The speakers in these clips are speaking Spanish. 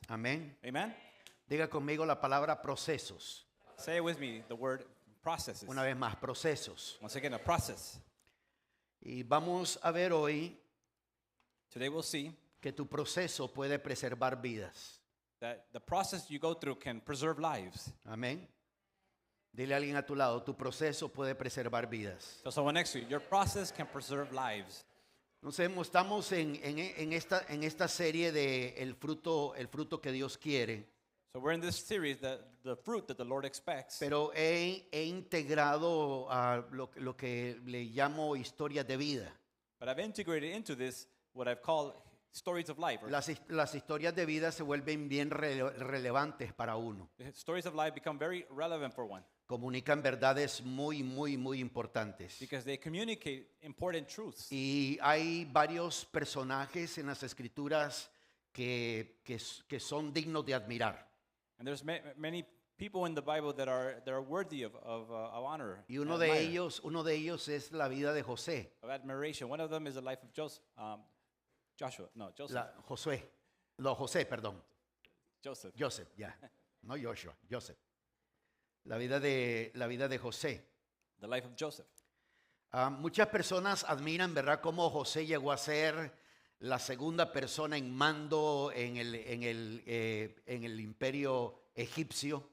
Amén. Amen? Diga conmigo la palabra procesos. Say it with me, the word processes. Una vez más, procesos. Once again, a process. Y vamos a ver hoy Today we'll see que tu proceso puede preservar vidas. that the process you go through can preserve lives. Amén. Dile a alguien a tu lado, tu proceso puede preservar vidas. Tell someone next to you, your process can preserve lives. Entonces estamos en esta serie de el fruto que Dios quiere, So we're in this series, the fruit that the Lord expects. pero he integrado a lo que le llamo historias de vida. But I've integrated into this what I've called stories of life. Or Las historias de vida se vuelven bien relevantes para uno. the stories of life become very relevant for one Comunican verdades muy importantes. because they communicate important truths. Y hay varios personajes en las escrituras que son dignos de admirar. And there's many people in the Bible that are worthy of honor, Y uno de ellos es la vida de José. of admiration. One of them is the life of Joseph. Joseph. Joseph, ya. No Joshua, Joseph. La vida de José. The life of Joseph. Muchas personas admiran, ¿verdad?, cómo José llegó a ser la segunda persona en mando en el imperio egipcio.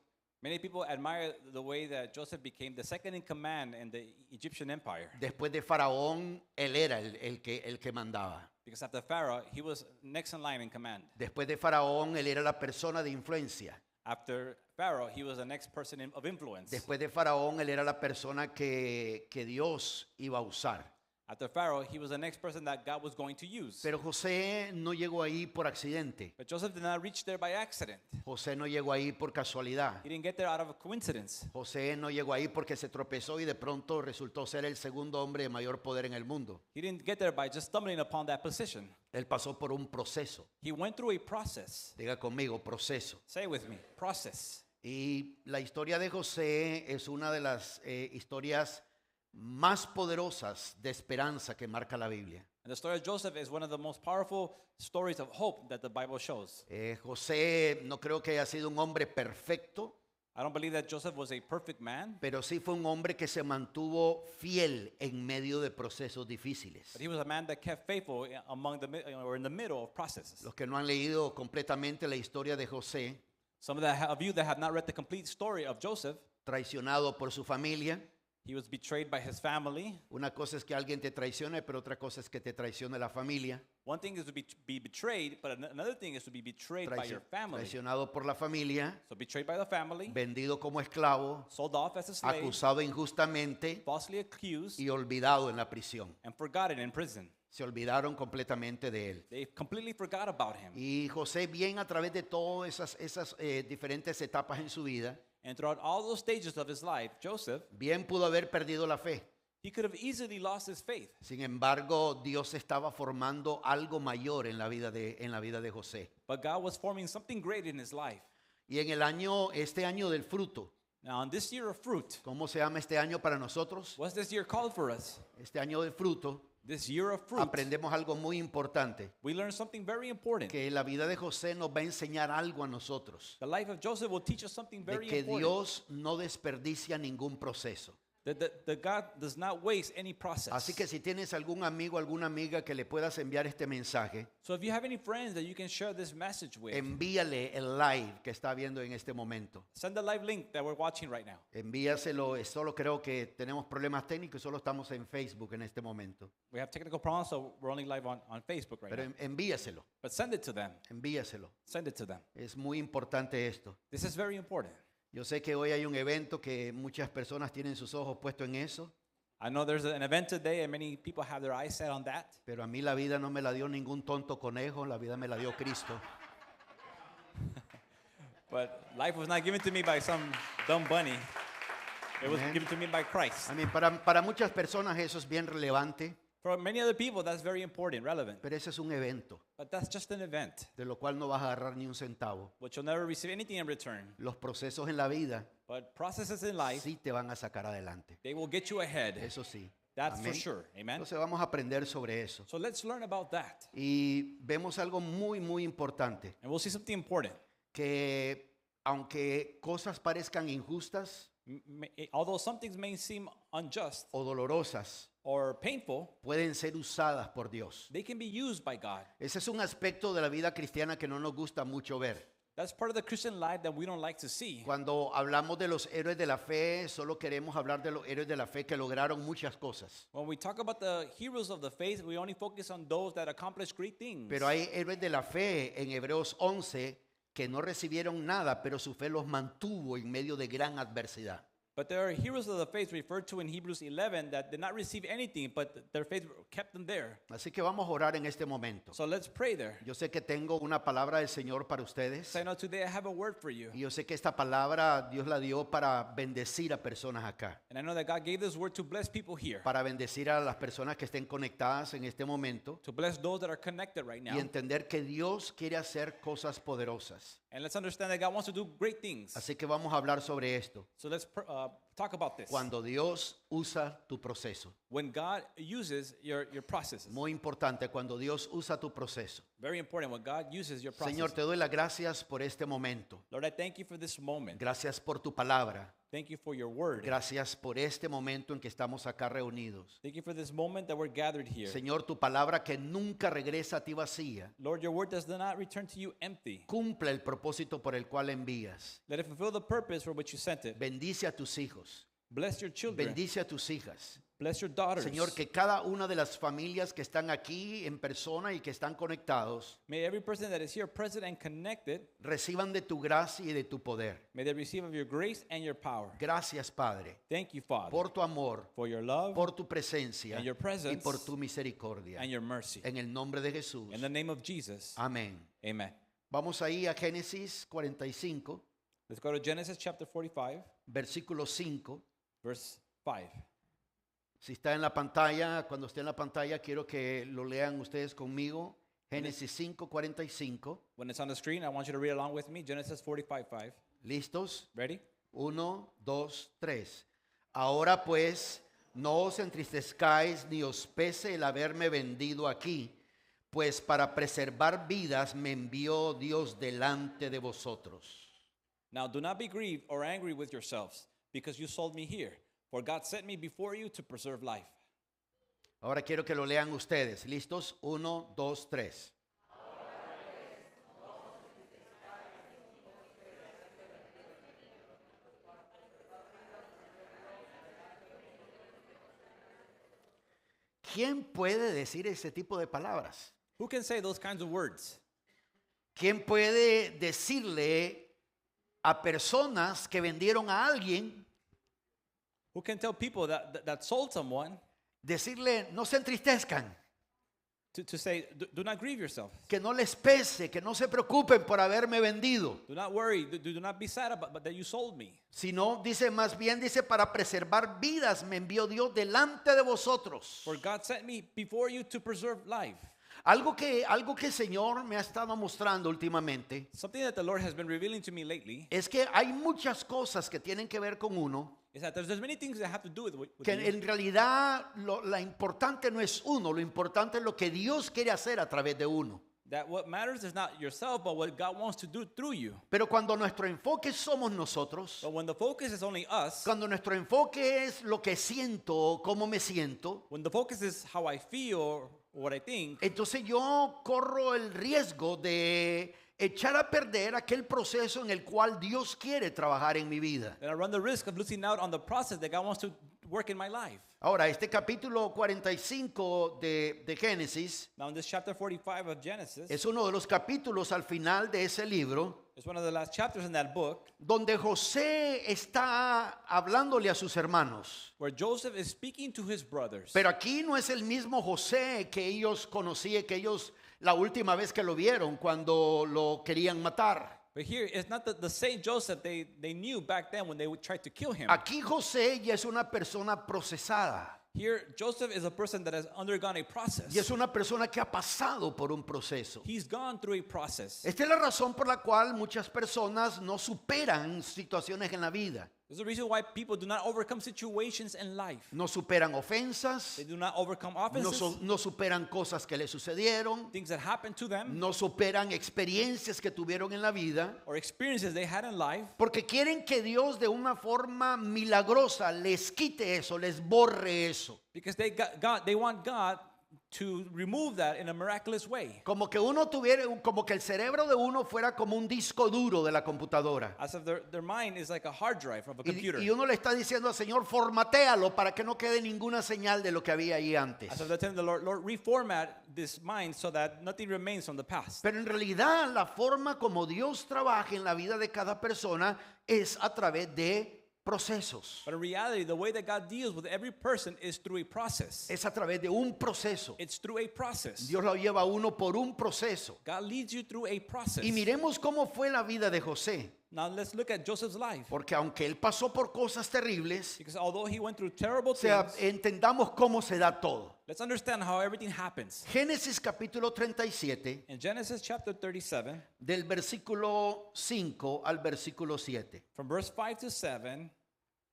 Many people admire the way that Joseph became the second in command in the Egyptian empire. Después de Faraón, él era el que mandaba. Because after Pharaoh, he was next in line in command. Después de Faraón, él era la persona de influencia. After Pharaoh, he was the next person of influence. Después de Faraón, él era la persona que Dios iba a usar. After Pharaoh, he was the next person that God was going to use. Pero José no llegó ahí por accidente. But Joseph did not reach there by accident. José no llegó ahí por casualidad. He didn't get there out of a coincidence. José no llegó ahí porque se tropezó y de pronto resultó ser el segundo hombre de mayor poder en el mundo. He didn't get there by just stumbling upon that position. Él pasó por un proceso. He went through a process. Diga conmigo, proceso. Say with me, process. Y la historia de José es una de las historias más poderosas de esperanza que marca la Biblia. And the story of Joseph is one of the most powerful stories of hope that the Bible shows. José no creo que haya sido un hombre perfecto, I don't believe that Joseph was a perfect man, pero sí fue un hombre que se mantuvo fiel en medio de procesos difíciles. but he was a man that kept faithful or in the middle of processes. Los que no han leído completamente la historia de José, Some of you that have not read the complete story of Joseph, traicionado por su familia. he was betrayed by his family. Una cosa es que alguien te traicione, pero otra cosa es que te traicione la familia. One thing is to be betrayed, but another thing is to be betrayed by your family. Traicionado por la familia, So betrayed by the family, vendido como esclavo, sold off as a slave, acusado injustamente falsely accused, y olvidado en la prisión. and forgotten in prison. Se olvidaron completamente de él. They completely forgot about him. Y José, bien a través de todas esas diferentes etapas en su vida, And throughout all those stages of his life, Joseph, bien pudo haber perdido la fe. he could have easily lost his faith. Sin embargo, Dios estaba formando algo mayor en la vida de José. But God was forming something great in his life. Y en este año del fruto, Now, on this year of fruit, ¿cómo se llama este año para nosotros? what's this year called for us? Este año del fruto, This year of fruit, aprendemos algo muy importante, we learn something very important. que la vida de José nos va a enseñar algo a nosotros, The life of Joseph will teach us something de very que important. Dios no desperdicia ningún proceso. That God does not waste any process. Así que si tienes algún amigo, alguna amiga que le puedas enviar este mensaje, So if you have any friends that you can share this message with, envíale el live que está viendo en este momento. send the live link that we're watching right now. Envíaselo, solo creo que tenemos problemas técnicos, solo estamos en Facebook en este momento. We have technical problems, so we're only live on Facebook right Pero now. envíaselo, But send it to them. envíaselo. Send it to them. Es muy importante esto. This is very important. Yo sé que hoy hay un evento que muchas personas tienen sus ojos puestos en eso, I know there's an event today and many people have their eyes set on that. pero a mí la vida no me la dio ningún tonto conejo, la vida me la dio Cristo. But life was not given to me by some dumb bunny. It was Amen. given to me by Christ. A mí, para muchas personas eso es bien relevante, For many other people, that's very important, relevant. pero ese es un evento But that's just an event, de lo cual no vas a agarrar ni un centavo. which you'll never receive anything in return. Los procesos en la vida But processes in life, sí te van a sacar adelante. they will get you ahead. Eso sí. That's for Amén. sure. Amen. Entonces vamos a aprender sobre eso. So let's learn about that. Y vemos algo muy, muy importante, And we'll see something important. que aunque cosas parezcan injustas Although some things may seem unjust o dolorosas, or painful, pueden ser usadas por Dios. they can be used by God. Ese es un aspecto de la vida cristiana que no nos gusta mucho ver. That's part of the Christian life that we don't like to see. Cuando hablamos de los héroes de la fe, solo queremos hablar de los héroes de la fe que lograron muchas cosas. When we talk about the heroes of the faith, we only focus on those that accomplish great things. Pero hay héroes de la fe en Hebreos 11 que no recibieron nada, pero su fe los mantuvo en medio de gran adversidad. But there are heroes of the faith referred to in Hebrews 11 that did not receive anything, but their faith kept them there. Así que vamos a orar en este momento. So let's pray there. Yo sé que tengo una palabra del Señor para ustedes. So I know today I have a word for you. Y yo sé que esta palabra Dios la dio para bendecir a personas acá. And I know that God gave this word to bless people here, Para bendecir a las personas que estén conectadas en este momento. to bless those that are connected right now. Y entender que Dios quiere hacer cosas poderosas. And let's understand that God wants to do great things. Así que vamos a hablar sobre esto. So let's talk about this. Cuando Dios usa tu proceso. When God uses your processes. Muy importante, cuando Dios usa tu proceso. Very important, when God uses your processes. Señor, te doy las gracias por este momento. Lord, I thank you for this moment. Gracias por tu palabra. Thank you for your word. Gracias por este momento en que estamos acá reunidos. Thank you for this moment that we're gathered here. Señor, tu palabra que nunca regresa a ti vacía, Lord, your word does not return to you empty. cumple el propósito por el cual envías. Let it fulfill the purpose for which you sent it. Bendice a tus hijos. Bless your children. Bendice a tus hijas. Bless your daughters. Señor, que cada una de las familias que están aquí en persona y que están conectados May every person that is here present and connected, reciban de tu gracia y de tu poder. may they receive of your grace and your power. Gracias, Padre, Thank you, Father, por tu amor, for your love por tu presencia and your y presence por tu misericordia. and your mercy. En el nombre de Jesús. In the name of Jesus, Amén. amen. Vamos ahí a Génesis 45, Let's go to Genesis chapter 45, versículo 5. verse 5. Si está en la pantalla, cuando esté en la pantalla, quiero que lo lean ustedes conmigo. Génesis 5, 45. When it's on the screen, I want you to read along with me. Genesis 45:5. ¿Listos? Ready? 1, 2, 3. Ahora pues, no os entristezcáis ni os pese el haberme vendido aquí, pues para preservar vidas me envió Dios delante de vosotros. Now do not be grieved or angry with yourselves, because you sold me here. For God sent me before you to preserve life. Ahora quiero que lo lean ustedes. ¿Listos? 1, 2, 3. ¿Quién puede decir ese tipo de palabras? Who can say those kinds of words? ¿Quién puede decirle a personas que vendieron a alguien, Who can tell people that sold someone decirle no se entristezcan, to say, do not grieve yourself. que no les pese, que no se preocupen por haberme vendido? Do not worry. Do not be sad about but that you sold me. Sino dice más bien, dice para preservar vidas me envió Dios delante de vosotros. For God sent me before you to preserve life. Algo que el Señor me ha estado mostrando últimamente Something that the Lord has been revealing to me lately es que hay muchas cosas que tienen que ver con uno, is that there's many things that have to do with que you. en realidad la importante no es uno, lo importante es lo que Dios quiere hacer a través de uno. That what matters is not yourself, but what God wants to do through you. Pero cuando nuestro enfoque somos nosotros, But when the focus is only us, cuando nuestro enfoque es lo que siento, cómo me siento, when the focus is how I feel or what I think, entonces yo corro el riesgo de echar a perder aquel proceso en el cual Dios quiere trabajar en mi vida. then I run the risk of losing out on the process that God wants to work in my life. Ahora, este capítulo 45 de Génesis Now in this chapter 45 of Genesis, es uno de los capítulos al final de ese libro it's one of the last chapters in that book donde José está hablándole a sus hermanos. where Joseph is speaking to his brothers. Pero aquí no es el mismo José que ellos conocían, que ellos la última vez que lo vieron cuando lo querían matar. But here, it's not the same Joseph they knew back then when they tried to kill him. Aquí José ya es una persona procesada. Here, Joseph is a person that has undergone a process. Y es una persona que ha pasado por un proceso. He's gone through a process. Esta es la razón por la cual muchas personas no superan situaciones en la vida. There's a reason why people do not overcome situations in life. No superan ofensas, They do not overcome no, offenses, no superan cosas que le sucedieron, things that happened to them, no superan experiencias que tuvieron en la vida, or experiences they had in life, porque quieren que Dios de una forma milagrosa les quite eso, les borre eso. because they want God to remove that in a miraculous way. Como que uno tuviera, como que el cerebro de uno fuera como un disco duro de la computadora. As if their mind is like a hard drive of a computer. Y uno le está diciendo al Señor, formatéalo para que no quede ninguna señal de lo que había ahí antes. As if they're telling the Lord, reformat this mind so that nothing remains from the past. Pero en realidad la forma como Dios trabaja en la vida de cada persona es a través de procesos. But in reality, the way that God deals with every person is through a process. Es a través de un proceso. It's through a process. Dios lo lleva a uno por un proceso. God leads you through a process. Y miremos cómo fue la vida de José. Now let's look at Joseph's life. Porque aunque él pasó por cosas terribles, Because although he went through terrible o sea, things, entendamos cómo se da todo. let's understand how everything happens. Génesis capítulo 37, In Genesis chapter 37, del versículo 5 al versículo 7. from verse 5 to 7,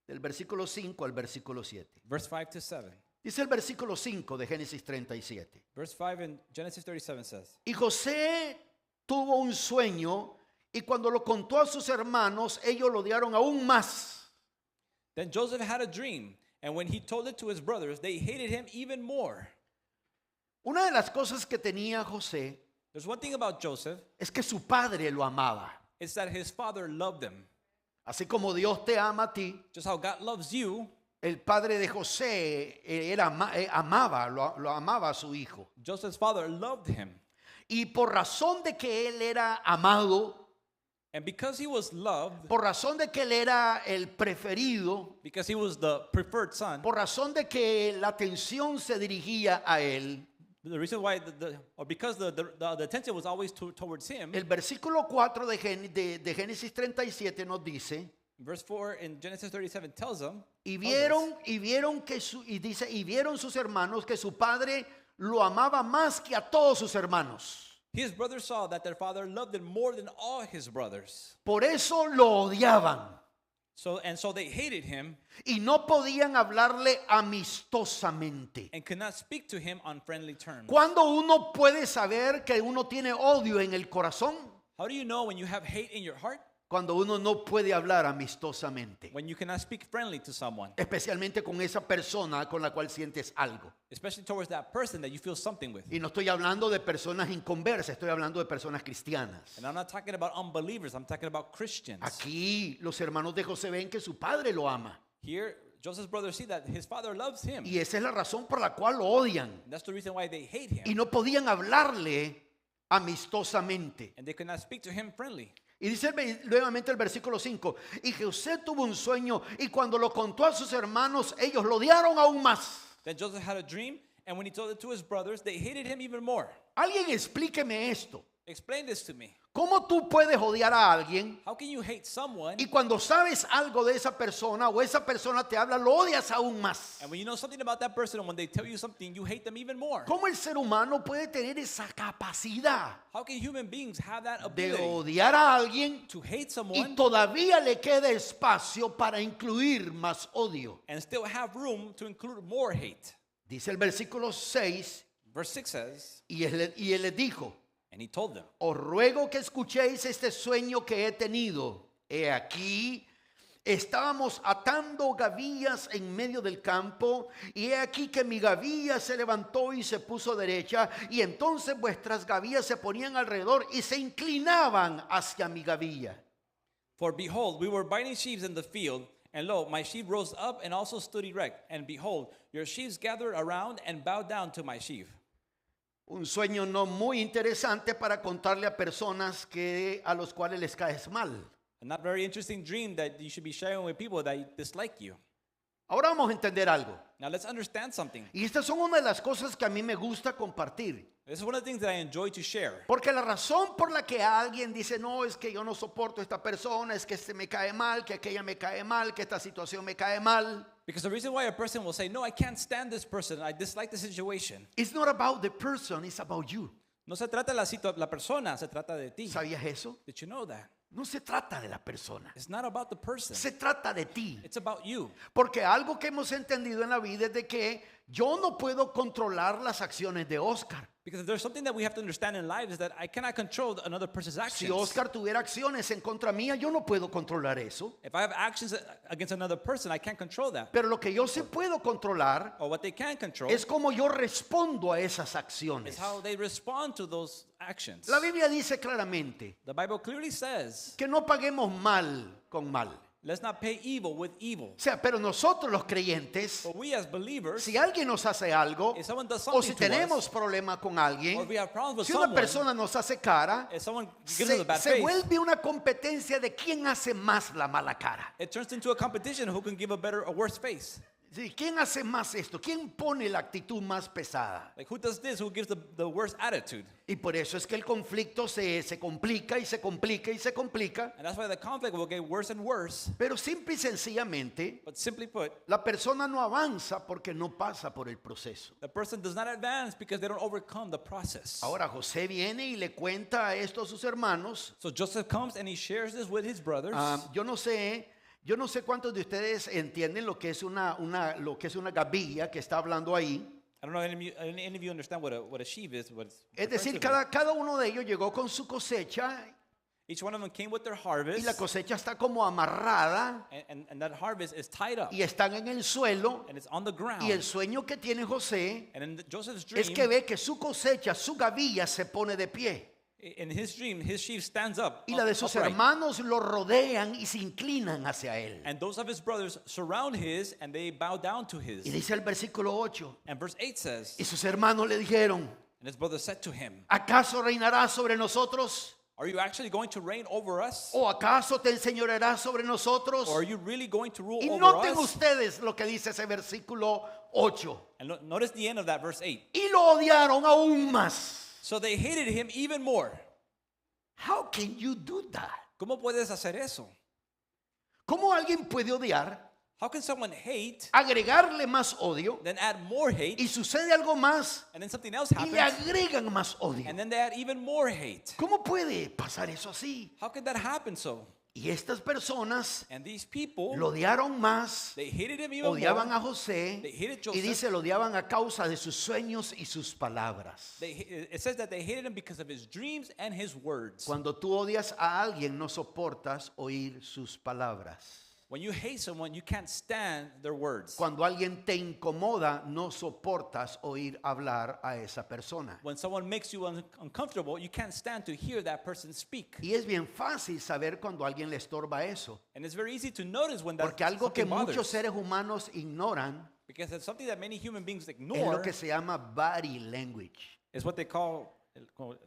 Del versículo 5 al versículo 7. verse 5 to 7. Dice el versículo 5 de Génesis 37. Verse 5 in Genesis 37 says, Y José tuvo un sueño y cuando lo contó a sus hermanos, ellos lo odiaron aún más. Then Joseph had a dream, and when he told it to his brothers, they hated him even more. Una de las cosas que tenía José There's one thing about Joseph, es que su padre lo amaba. it's that his father loved him. Así como Dios te ama a ti, Just how God loves you, el padre de José amaba, lo amaba a su hijo. Joseph's father loved him. Y por razón de que él era amado, And because he was loved, por razón de que él era el preferido, because he was the preferred son, por razón de que la atención se dirigía a él, the reason why, or because the attention was always towards him, el versículo 4 de Génesis 37 nos dice, verse 4 in Genesis 37 tells them, y vieron sus hermanos que su padre lo amaba más que a todos sus hermanos. his brothers saw that their father loved him more than all his brothers. Por eso lo odiaban So they hated him y no podían hablarle amistosamente. and could not speak to him on friendly terms. ¿Cuándo uno puede saber que uno tiene odio en el corazón? How do you know when you have hate in your heart? Cuando uno no puede hablar amistosamente, When you cannot speak friendly to someone, especialmente con esa persona con la cual sientes algo. especially towards that person that you feel something with. Y no estoy hablando de personas inconversas, estoy hablando de personas cristianas. And I'm not talking about unbelievers, I'm talking about Christians. Aquí los hermanos de José ven que su padre lo ama. Here, Joseph's brothers see that his father loves him. Y esa es la razón por la cual lo odian. And that's the reason why they hate him. Y no podían hablarle amistosamente. And they could not speak to him friendly. Y dice nuevamente el versículo 5, y José tuvo un sueño y cuando lo contó a sus hermanos, ellos lo odiaron aún más. Then Joseph had a dream, and when he told it to his brothers, they hated him even more. Alguien explíqueme esto. Explain this to me. ¿Cómo tú puedes odiar a alguien How can you hate someone, y cuando sabes algo de esa persona o esa persona te habla, lo odias aún más? and when you know something about that person, and when they tell you something, you hate them even more? ¿Cómo el ser humano puede tener esa capacidad How can human beings have that de ability odiar a alguien to hate y someone todavía le queda espacio para incluir más odio? and still have room to include more hate? Dice el versículo 6, Verse 6 says, y él les dijo, and he told them, os ruego que escuchéis este sueño que he tenido. He aquí, estábamos atando gavillas en medio del campo, y he aquí que mi gavilla se levantó y se puso derecha, y entonces vuestras gavillas se ponían alrededor y se inclinaban hacia mi gavilla. For behold, we were binding sheaves in the field, and lo, my sheaf rose up and also stood erect. And behold, your sheaves gathered around and bowed down to my sheaf. Un sueño no muy interesante para contarle a personas a los cuales les caes mal. A not very interesting dream that you should be sharing with people that dislike you. Ahora vamos a entender algo. Now let's understand something. Y estas son una de las cosas que a mí me gusta compartir. This is one of the things that I enjoy to share. Porque la razón por la que alguien dice, no, es que yo no soporto a esta persona, es que este me cae mal, que aquella me cae mal, que esta situación me cae mal. Because the reason why a person will say, no, I can't stand this person, I dislike the situation. It's not about the person, it's about you. No se trata de la persona, se trata de ti. ¿Sabías eso? Did you know that? No se trata de la persona, It's not about the person. se trata de ti. It's about you. Porque algo que hemos entendido en la vida es de que yo no puedo controlar las acciones de Oscar. Because there's something that we have to understand in life is that I cannot control another person's Si actions. Oscar tuviera acciones en contra mía, yo no puedo controlar eso. If I have actions against another person, I can't control that. Pero lo que yo sí puedo controlar Or what they can control es cómo yo respondo a esas is acciones. how they respond to those actions. La Biblia dice claramente The Bible clearly says, que no paguemos mal con mal. let's not pay evil with evil. O sea, pero nosotros los creyentes, But we as believers, si alguien nos hace algo, if someone does o si something to tenemos us, problema con or alguien, if we have problems with si una someone, persona nos hace cara, if someone gives us a bad se face, vuelve una competencia de quién hace más la mala cara. it turns into a competition who can give a worse face. Sí, ¿quién hace más esto? ¿Quién pone la actitud más pesada? Like who does this? Who gives the worst attitude? Y por eso es que el conflicto se complica y se complica y se complica. And that's why the conflict will get worse and worse. Pero simple y sencillamente, But simply put, la persona no avanza porque no pasa por el proceso. the person does not advance because they don't overcome the process. Ahora José viene y le cuenta esto a sus hermanos. So Joseph comes and he shares this with his brothers. Yo no sé cuántos de ustedes entienden lo que es una gavilla que está hablando ahí. I don't know if any of you understand what a sheaf is. Es decir, cada uno de ellos llegó con su cosecha Each one of them came with their y harvest, la cosecha está como amarrada and that harvest is tied up, y están en el suelo. and it's on the ground. Y el sueño que tiene José And in Joseph's es dream, que ve que su cosecha, su gavilla se pone de pie. in his dream, his sheaf stands up, Y la de sus upright. hermanos lo rodean y se inclinan hacia él. And those of his brothers surround his, and they bow down to his. Y dice el versículo 8, And verse 8 says, y sus hermanos le dijeron, and his brothers said to him, ¿acaso reinarás sobre nosotros? are you actually going to reign over us? ¿O acaso te enseñorearás sobre nosotros? Or are you really going to rule Y over noten us? ustedes lo que dice ese versículo 8. And notice the end of that verse 8. Y lo odiaron aún más. So they hated him even more. How can you do that? ¿Cómo puedes hacer eso? ¿Cómo alguien puede odiar, How can someone hate, agregarle más odio then add more hate, y sucede algo más and then something else y le happens, agregan más odio? and then they add even more hate? ¿Cómo puede pasar eso así? How could that happen so? Y estas personas And these people, lo odiaron más, they hated him even odiaban more. a José They hated y Joseph. dice lo odiaban a causa de sus sueños y sus palabras. It says that they hated him because of his dreams and his words. Cuando tú odias a alguien no soportas oír sus palabras. When you hate someone, you can't stand their words. Cuando alguien te incomoda no soportas oír hablar a esa persona. When someone makes you uncomfortable, you can't stand to hear that person speak. Y es bien fácil saber cuando alguien le estorba eso. And it's very easy to notice when that Porque algo que something muchos bothers. seres humanos ignoran Because it's something that many human beings es lo ignore. que se llama body language. It's what they call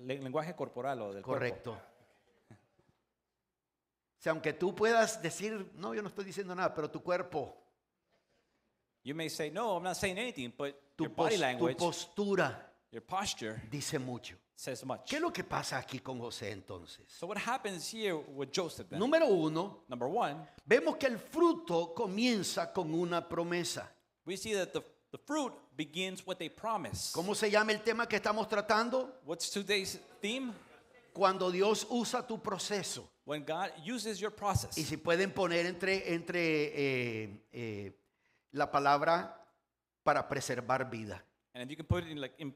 lenguaje corporal o del cuerpo. Correcto. O sea, aunque tú puedas decir, no, yo no estoy diciendo nada, pero tu cuerpo, You may say, no, I'm not saying anything, but tu, your body tu language, postura your posture dice mucho. says much. ¿Qué es lo que pasa aquí con José entonces? So what happens here with Joseph then? Número uno, Number one, vemos que el fruto comienza con una promesa. we see that the fruit begins with a promise. ¿Cómo se llama el tema que estamos tratando? What's today's theme? Cuando Dios usa tu proceso. When God uses your process. Y si pueden poner la palabra para preservar vida. And if you can put it in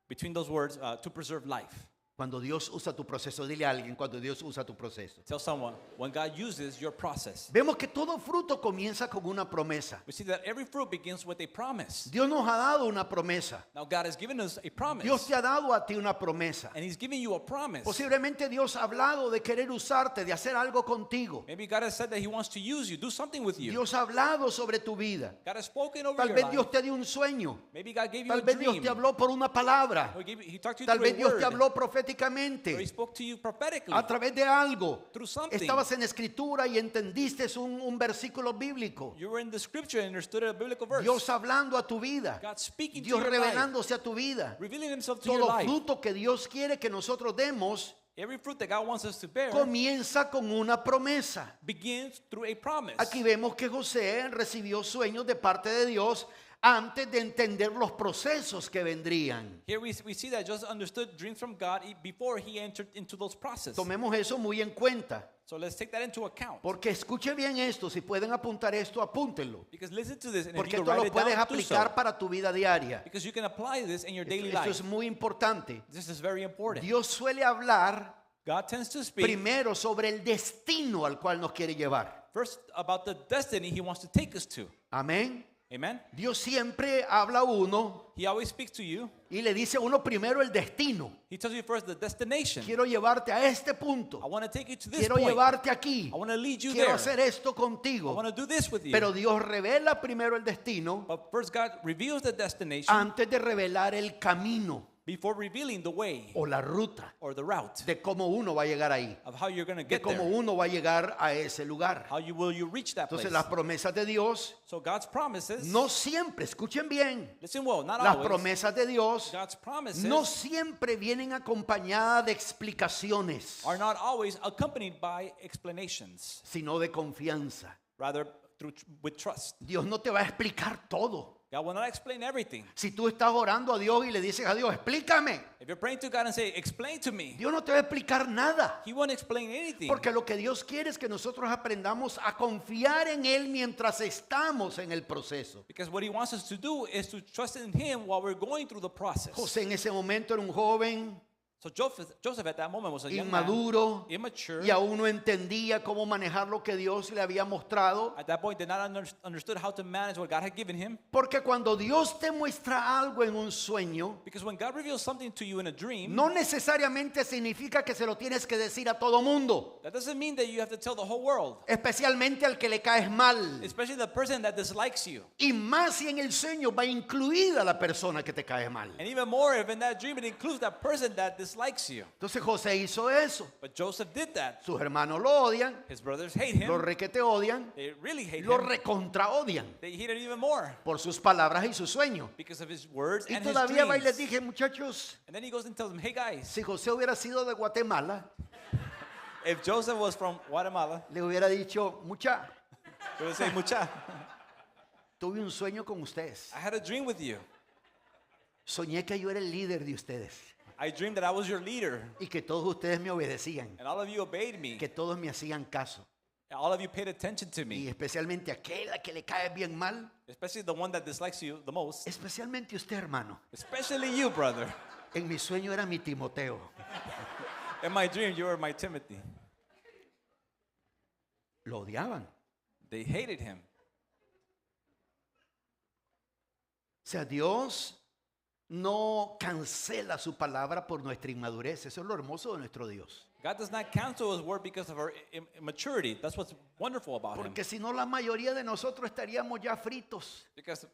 between those words, to preserve life. Cuando Dios usa tu proceso, dile a alguien, cuando Dios usa tu proceso. Tell someone, when God uses your process. Vemos que todo fruto comienza con una promesa. We see that every fruit begins with a promise. Dios nos ha dado una promesa. Now God has given us a promise. Dios te ha dado a ti una promesa. And He's giving you a promise. Posiblemente Dios ha hablado de querer usarte, de hacer algo contigo. Maybe God has said that He wants to use you, do something with you. Dios ha hablado sobre tu vida. God has spoken over Tal your vez life. Dios te dio un sueño. Maybe God gave you Tal a vez Dios dream. te habló por una palabra. Or He talked to you Tal through vez a Dios word. te habló proféticamente. proféticamente, he spoke to you prophetically a través de algo. through something. Estabas en escritura y entendiste un versículo bíblico. You were in the scripture and understood a biblical verse. Dios hablando a tu vida. God speaking Dios to your life, revelándose a tu vida. revealing himself to your Todo life. fruto que Dios quiere que nosotros demos Every fruit that God wants us to bear comienza con una promesa. begins through a promise. Aquí vemos que José recibió sueños de parte de Dios antes de entender los procesos que vendrían. Here we see that Joseph understood dreams from God before he entered into those processes. Tomemos eso muy en cuenta. So let's take that into account. Porque escuche bien esto, si pueden apuntar esto, apúntenlo. Because listen to this, and if Porque you esto can lo write it puedes down, do aplicar so. para tu vida diaria. Because you can apply this in your daily Esto life. es muy importante. This is very important. Dios suele hablar God tends to speak primero sobre el destino al cual nos quiere llevar. first about the destiny he wants to take us to. Amén. Amen? Dios siempre habla a uno He always speaks to you. y le dice a uno primero el destino. He tells you first the destination. Quiero llevarte a este punto. I want to take you to this Quiero point. llevarte aquí. I want to lead you Quiero there. hacer esto I contigo. want to do this with you. Pero Dios revela primero el destino But first God reveals the destination antes de revelar el camino before revealing the way o la ruta or the route de cómo uno va a llegar ahí, of how you're going to de get cómo there. uno va a llegar a ese lugar. How will you reach that Entonces place? las promesas de Dios So God's promises, no siempre, escuchen bien, listen well, not las always. promesas de Dios God's promises no siempre vienen acompañadas de explicaciones, are not always accompanied by explanations, sino de confianza. rather with trust. Dios no te va a explicar todo. God will not explain everything. Si tú estás orando a Dios y le dices a Dios, explícame, If you're praying to God and say, explain to me, Dios no te va a explicar nada. He won't explain anything. Porque lo que Dios quiere es que nosotros aprendamos a confiar en Él mientras estamos en el proceso. Because what He wants us to do is to trust in Him while we're going through the process. José en ese momento era un joven So Joseph at that moment was a young man, inmaduro immature. y aún no entendía cómo manejar lo que Dios le había mostrado. At that point, did not understood how to manage what God had given him. Porque cuando Dios te muestra algo en un sueño, Because when God reveals something to you in a dream, no necesariamente significa que se lo tienes que decir a todo mundo, that doesn't mean that you have to tell the whole world, especialmente al que le caes mal. especially the person that dislikes you. Y más si en el sueño va incluida la persona que te cae mal. And even more if in that dream it includes that person that dislikes you. Entonces José hizo eso. But Joseph did that. Sus hermanos lo odian, His brothers hate him. lo requete odian, They really hate lo him. recontra odian They hate him even more por sus palabras y sus sueños. because of his words Y and his todavía va y les dreams. dije, muchachos, And then he goes and tells them, hey guys, si José hubiera sido de Guatemala, if Joseph was from Guatemala, le hubiera dicho, mucha, he would say, mucha, tuve un sueño con ustedes. I had a dream with you. Soñé que yo era el líder de ustedes I dreamed that I was your leader y que todos ustedes me obedecían, and all of you obeyed me. que todos me hacían caso. And all of you paid attention to Y me, especialmente aquel a que le cae bien mal, especially the one that dislikes you the most, especialmente usted, hermano. especially you, brother. En mi sueño era mi Timoteo. In my dream, you were my Timothy. Lo odiaban. They hated him. O sea, Dios no cancela su palabra por nuestra inmadurez. Eso es lo hermoso de nuestro Dios. God does not cancel his word because of our immaturity. That's what's wonderful about him. Porque si no, la mayoría de nosotros estaríamos ya fritos. Because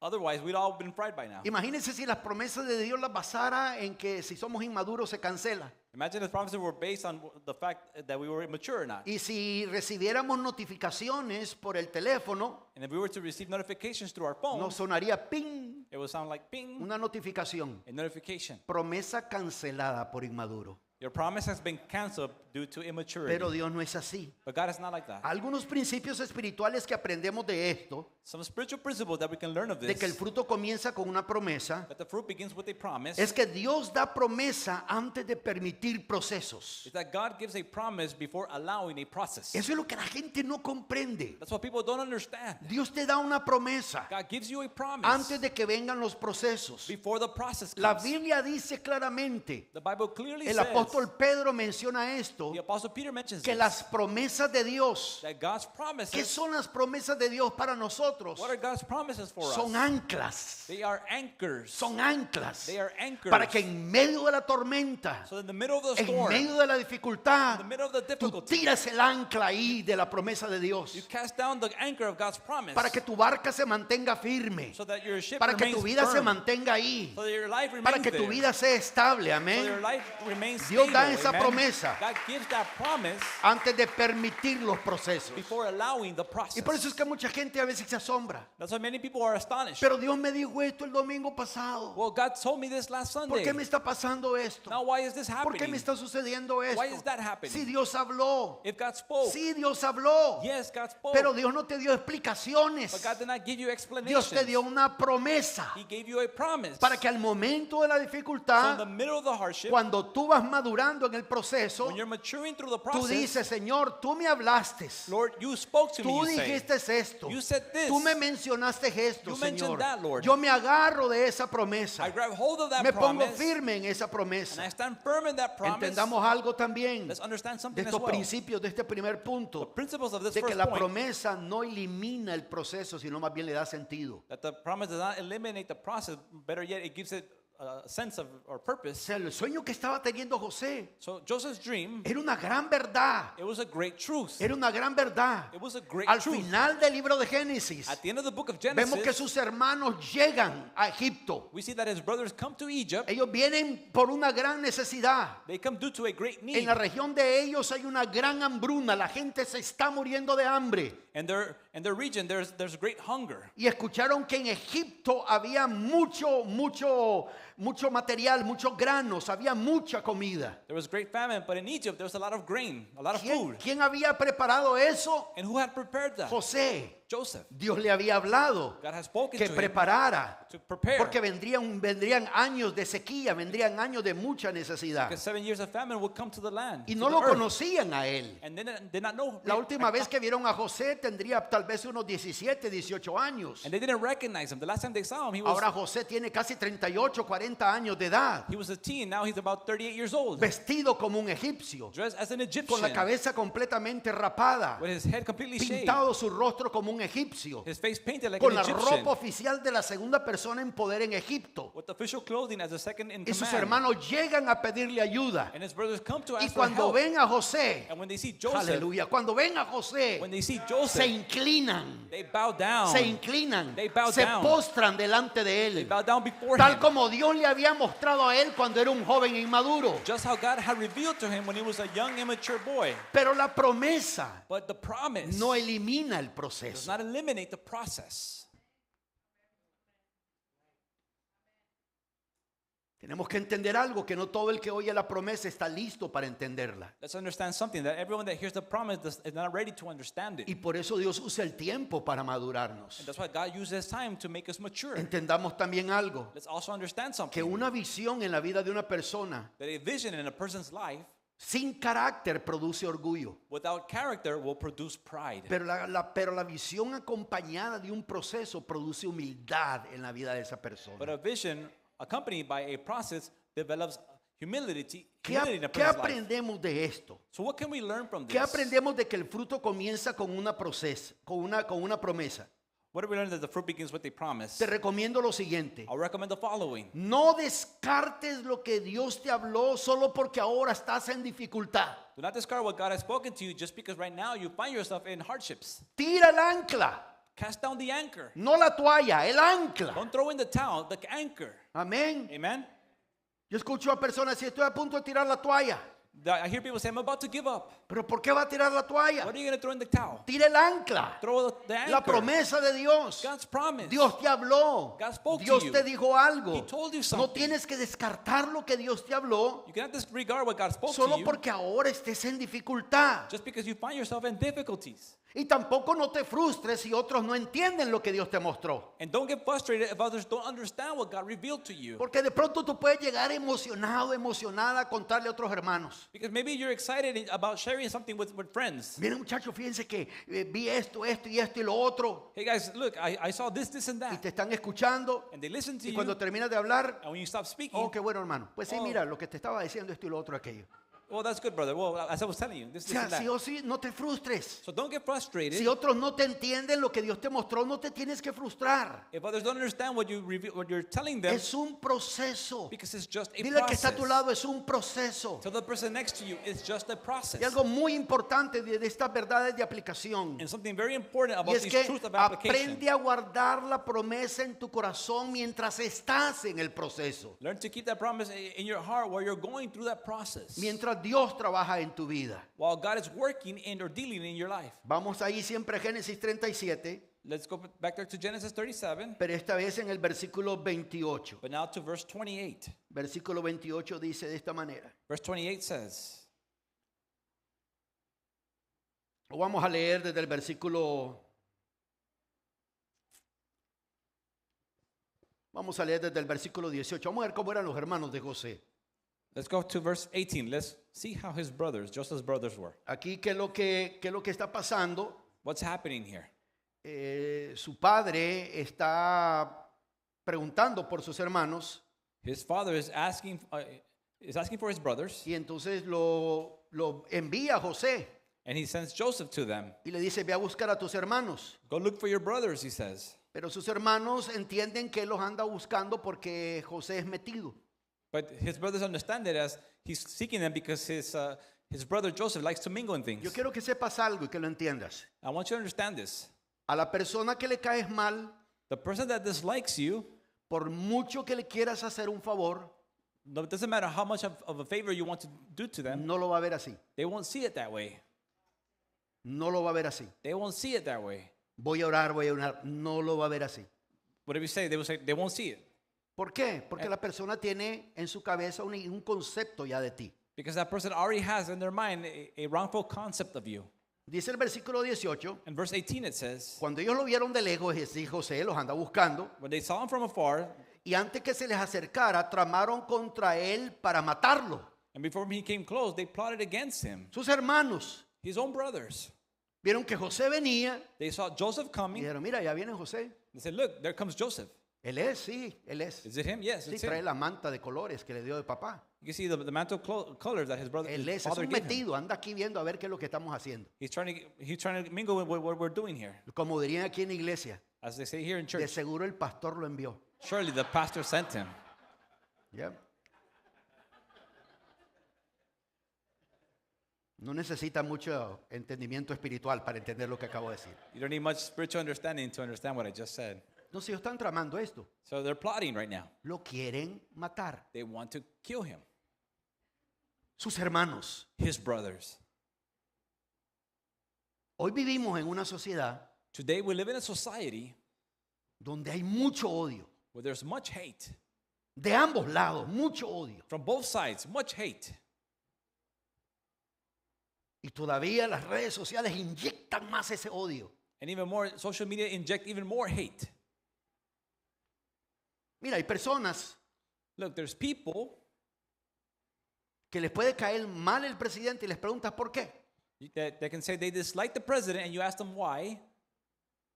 otherwise, we'd all been fried by now. Imagínense si las promesas de Dios las basara en que si somos inmaduros se cancela. Imagine if promises were based on the fact that we were immature or not. Y si recibiéramos notificaciones por el teléfono, And if we were to receive notifications through our phone, nos sonaría ping, it would sound like ping, una notificación. a notification. Promesa cancelada por inmaduro. Your promise has been canceled due to immaturity. Pero Dios no es así. But God is not like that. Algunos principios espirituales que aprendemos de esto, Some spiritual principles that we can learn of de this, que el fruto comienza con una promesa, that the fruit begins with a promise, es que Dios da promesa antes de permitir procesos. is that God gives a promise before allowing a process. Eso es lo que la gente no comprende. That's what people don't understand. Dios te da una promesa God gives you a promise antes de que vengan los procesos. before the process La comes. Biblia dice claramente, The Bible clearly el says, apóstol apóstol Pedro menciona esto, The Apostle Peter mentions que this, las promesas de Dios, that God's ¿qué promises, son las promesas de Dios para nosotros? what are God's promises for us? Son anclas, They are anchors. son anclas, They are anchors. para que en medio de la tormenta, So in the middle of the en storm, medio de la dificultad, in the middle of the tú difficulty, tiras el ancla ahí de la promesa de you Dios, cast down the anchor of God's promise, para que tu barca se mantenga firme, so that your ship para que remains tu vida se firm, mantenga ahí, so that your life remains para que tu there, vida sea estable, so your amén. life remains Dios da stable, esa amen? promesa God gives that promise antes de permitir los procesos. before allowing the Y process. por eso es que mucha gente a veces se asombra. That's why many people are astonished. Pero Dios me dijo esto el domingo pasado. Well, God told me this last ¿Por Sunday. qué me está pasando esto? Now why is this ¿Por qué me happening? está sucediendo esto? Why is that happening? Si Dios habló. If God spoke, Sí, Dios habló. yes, God spoke, Pero Dios no te dio explicaciones. but God did not give you Dios explanations. te dio una promesa He gave you a promise. para que al momento de la So in the dificultad, middle of the hardship, cuando tú vas madurando en el proceso, when you're maturing through the tú process, dices, Señor, tú me hablaste. Lord, you spoke to me, Tú you say. dijiste esto. You said this. Tú me mencionaste esto, You mentioned Señor. that, Lord. Yo me agarro de esa promesa. I grab hold of that Me pongo promise, firme en esa and I promesa. stand firm in that promise. Entendamos algo también Let's understand de something as estos well. principios, de este primer The punto, principles of this de que first la point, promesa no elimina el proceso, sino más bien le da sentido. that the promise does not eliminate the process, better yet, it gives it a sense of or O purpose. sea, el sueño que estaba teniendo José So Joseph's dream, era una gran verdad. it was a great truth. Era una gran verdad. It was a great Al truth. final del libro de Génesis, At the end of the book of vemos que Genesis, sus hermanos llegan a Egipto. we see that his brothers come to Egypt. Ellos vienen por una gran necesidad. They come due to a great En need. la región de ellos hay una gran hambruna. La gente se está muriendo de hambre. In their region, there's great hunger. Y escucharon que en Egipto había mucho material, muchos granos, había mucha comida. There was great famine, but in Egypt, there was a lot of grain, a lot of food. ¿Quién había preparado eso? And who had prepared that? José. Joseph. Dios le había hablado God has spoken que to him preparara, to prepare. porque vendrían años de sequía, vendrían años de mucha necesidad. Because 7 years of famine would come to the land. Y to no the lo earth. conocían a él. And they did not know. La última vez que vieron a José tendría tal vez unos 17, 18 años. And they didn't recognize him. The last time they saw him, Ahora José tiene casi 38, 40 años de edad, he was a teen. Now he's about 38 years old. vestido como un egipcio, Dressed as an con Egyptian. la cabeza completamente rapada, With his head completely shaved. pintado su rostro como un egipcio, His face painted like con an la Egyptian. ropa oficial de la segunda persona en poder en Egipto. With official clothing as a second in Y sus command. hermanos llegan a pedirle ayuda. And his brothers come to Y ask for cuando help. ven a José, And when they see Joseph, aleluya, cuando ven a José, when they see se Joseph, inclinan, they bow down. se inclinan, They bow se down. postran delante de They él, bow down before tal him. como Dios le había mostrado a él cuando era un joven inmaduro. Just how God had revealed to him when he was a young, immature boy. Pero la promesa But the promise no elimina el does proceso. not eliminate the process. Tenemos que entender algo, que no todo el que oye la promesa está listo para entenderla. Let's understand something, that everyone that hears the promise is not ready to understand it. Y por eso Dios usa el tiempo para madurarnos. And that's why God uses time to make us mature. Entendamos también algo, Let's also understand que something, una visión en la vida de una persona that a vision in a person's life sin carácter produce orgullo. without character will produce pride. Pero la visión acompañada de un proceso produce humildad en la vida de esa But persona. a vision accompanied by a process develops humility ¿Qué, in a qué person's life. aprendemos de esto? So what can we learn from ¿Qué this? aprendemos de que el fruto comienza con una promesa? What do we learn that the fruit begins with a promise? Te recomiendo lo siguiente. I'll recommend the following. No descartes lo que Dios te habló solo porque ahora estás en dificultad. Do not discard what God has spoken to you just because right now you find yourself in hardships. Tira el ancla, Cast down the anchor. no la toalla, el ancla. Don't throw in the towel, the anchor. Amén. Amen? Yo escucho a personas si estoy a punto de tirar la toalla. I hear people say, I'm about to give up. Pero ¿por qué va a tirar la toalla? What are you going to throw in the towel? Tira el ancla. Throw the anchor. La promesa de Dios. God's promise. Dios te habló. God spoke to Dios you. te dijo algo. He told you No something. tienes que descartar lo que Dios te habló You cannot disregard what God spoke to solo you porque ahora estés en dificultad. just because you find yourself in difficulties. Y tampoco no te frustres si otros no entienden lo que Dios te mostró. And don't get frustrated if others don't understand what God revealed to you. Porque de pronto tú puedes llegar emocionada a contarle a otros hermanos. Because maybe you're excited about sharing something with friends. Miren muchachos, fíjense que vi esto y lo otro. Hey guys, look, I saw this and Y that. te están escuchando. And they listen to Y you. cuando terminas de hablar, And when you stop speaking, oh, qué bueno hermano. Pues sí, Oh. mira, lo que te estaba diciendo esto y lo otro aquello. Well, that's good, brother. Well, as I was telling you, O this sea, and that. sí o sí, no te frustres. So don't get frustrated. Si otros no te entienden lo que Dios te mostró, no te tienes que frustrar. If others don't understand what you're telling them, Es un proceso. because it's just a Dile al que está a process. tu lado, es un proceso. Tell the person next to you, it's just a process. Y algo muy importante de estas verdades de aplicación. And something very important Y about es these que truths of application. aprende a guardar la promesa en tu corazón mientras estás en el proceso. Learn to keep that promise in your heart while you're going through that process. Mientras Dios trabaja en tu vida. While God is working in or dealing in your life. Vamos ahí siempre a Génesis 37, Let's go back there to Genesis 37, pero esta vez en el versículo 28. but now to verse 28. Versículo 28 dice de esta manera. Verse 28 says, O vamos a leer desde el versículo. Vamos a leer desde el versículo 18. Vamos a ver cómo eran los hermanos de José. let's go to verse 18. Let's see how his brothers, Joseph's brothers were. Aquí, ¿qué es lo que está pasando? What's happening here? Su padre está preguntando por sus hermanos His father is asking for his brothers, y entonces lo envía a José and he sends Joseph to them. y le dice, ve a buscar a tus hermanos. Go look for your brothers, he says. Pero sus hermanos entienden que él los anda buscando porque José es metido. But his brothers understand it as he's seeking them because his brother Joseph likes to mingle in things. Yo quiero que sepas algo y que lo entiendas. I want you to understand this. A la persona que le caes mal, The person that dislikes you, por mucho que le quieras hacer un favor, no, it doesn't matter how much of a favor you want to do to them, no lo va a ver así. they won't see it that way. No lo va a ver así. They won't see it that way. Voy a orar. No lo va a ver así. Whatever you say, they will say they won't see it. ¿Por qué? Porque la persona tiene en su cabeza un concepto ya de ti. Because that person already has in their mind a wrongful concept of you. Dice el versículo 18, In verse 18 it says, cuando ellos lo vieron de lejos, José los anda buscando, when they saw him from afar, y antes que se les acercara, tramaron contra él para matarlo. and before he came close, they plotted against him. Sus hermanos His own brothers. vieron que José venía They saw Joseph y coming. dijeron, mira, ya viene José. They said, look, there comes Joseph. Él es, sí, él es. Is it him? Yes, Sí, it's trae him. la manta de colores que le dio de papá. You can see the mantle colors that his brother, Él his es father un gave him. metido, anda aquí viendo a ver qué es lo que estamos haciendo. He's trying to mingle with what we're doing here. Como dirían aquí en la iglesia, As they say here in de church, seguro el pastor lo envió. surely the pastor sent him. ¿Ya? No necesita mucho entendimiento espiritual para entender lo que acabo de decir. You don't need much spiritual understanding to understand what I just said. Entonces ellos están tramando esto. So they're plotting right now. Lo quieren matar. They want to kill him. Sus hermanos. His brothers. Hoy vivimos en una sociedad Today we live in a society donde hay mucho odio. where there's much hate. De ambos lados, mucho odio. From both sides, much hate. Y todavía las redes sociales inyectan más ese odio. And even more, social media inject even more hate. Mira, hay personas Look, there's people que les puede caer mal el presidente y les preguntas por qué. that can say they dislike the president and you ask them why.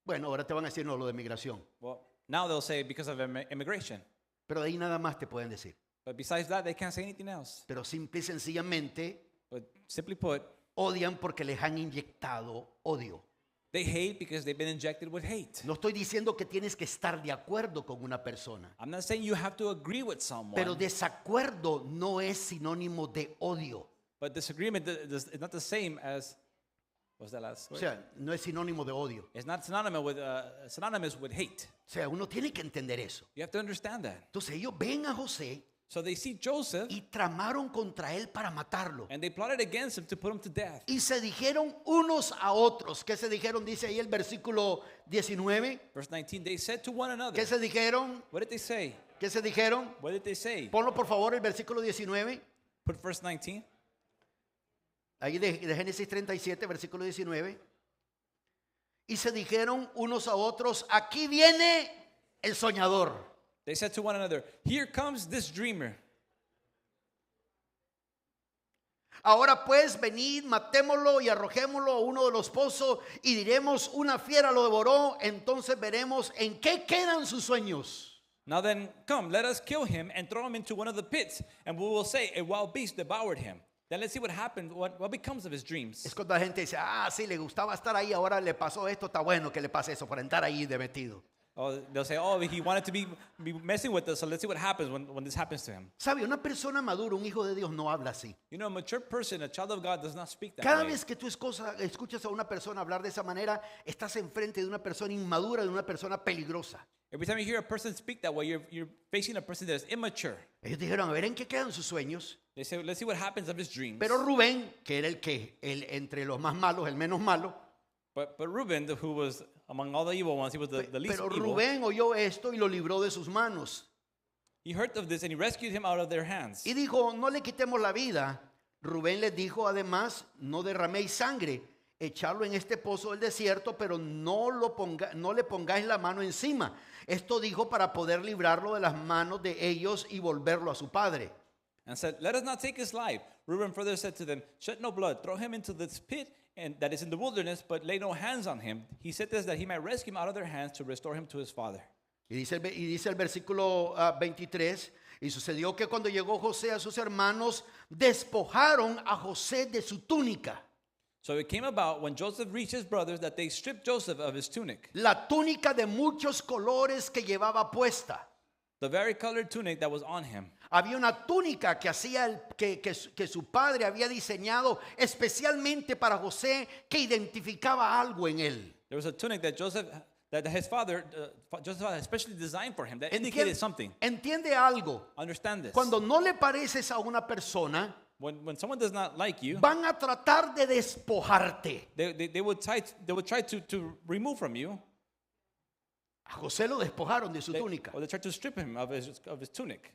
Bueno, ahora te van a decir no, lo de migración. Well, now they'll say because of immigration. Pero de ahí nada más te pueden decir. But besides that, they can't say anything else. Pero simple y sencillamente But simply put, odian porque les han inyectado odio. they hate because they've been injected with hate. No estoy diciendo que tienes que estar de acuerdo con una persona, I'm not saying you have to agree with someone, pero desacuerdo no es sinónimo de odio. but disagreement is not the same as, what's that last O word? sea, no es sinónimo de odio. It's not synonymous with hate. O sea, uno tiene que entender eso. You have to understand that. Entonces ellos ven a José So they see Joseph y tramaron contra él para matarlo. and they plotted against him to put him to death. Y se dijeron unos a otros. ¿Qué se dijeron? Dice ahí el versículo 19. Verse 19, they said to one another. ¿Qué se dijeron? What did they say? ¿Qué se dijeron? What did they say? Ponlo por favor el versículo 19. Put verse 19. Ahí de Génesis 37, versículo 19. Y se dijeron unos a otros, aquí viene el soñador. They said to one another, here comes this dreamer. Ahora pues, venid, matémoslo y arrojémoslo a uno de los pozos y diremos, una fiera lo devoró, entonces veremos en qué quedan sus sueños. Now then, come, let us kill him and throw him into one of the pits, and we will say, a wild beast devoured him. Then let's see what happened, what becomes of his dreams. Es cuando la gente dice, ah, sí, le gustaba estar ahí, ahora le pasó esto, está bueno que le pase eso por estar ahí de metido. Oh, they'll say, oh, he wanted to be messing with us, so let's see what happens when this happens to him. ¿Sabe? Una persona madura, un hijo de Dios, no habla así. You know, a mature person, a child of God, does not speak that Cada way. vez que tú escuchas a una persona hablar de esa manera, estás enfrente de una persona inmadura, de una persona peligrosa. Every time you hear a person speak that way, you're facing a person that is immature. Ellos dijeron, a ver, ¿en qué quedan sus sueños? They say, let's see what happens of his dreams. Pero Rubén, que era el entre los más malos, el menos malo, But Reuben, who was among all the evil ones, he was the least pero evil. Rubén oyó esto y lo libró de sus manos. He heard of this and he rescued him out of their hands. Y dijo, no le quitemos la vida. Rubén les dijo además, no derraméis sangre, echarlo en este pozo del desierto, pero no le pongáis la mano encima. Esto dijo para poder librarlo de las manos de ellos y volverlo a su padre. And said, let us not take his life. Reuben further said to them, shed no blood, throw him into this pit and that is in the wilderness, but lay no hands on him. He said this that he might rescue him out of their hands to restore him to his father. Y dice el versículo 23, y sucedió que cuando llegó José a sus hermanos, despojaron a José de su túnica. So it came about when Joseph reached his brothers that they stripped Joseph of his tunic, La túnica de muchos colores que llevaba puesta. the vari-colored tunic that was on him. Había una túnica que hacía que su padre había diseñado especialmente para José, que identificaba algo en él. There was a tunic that his father, Joseph had especially designed for him that indicated something. Entiende algo. Understand this. Cuando no le pareces a una persona, When someone does not like you, van a tratar de despojarte. they would try to remove from you. A José lo despojaron de su túnica Or they tried to strip him of his tunic.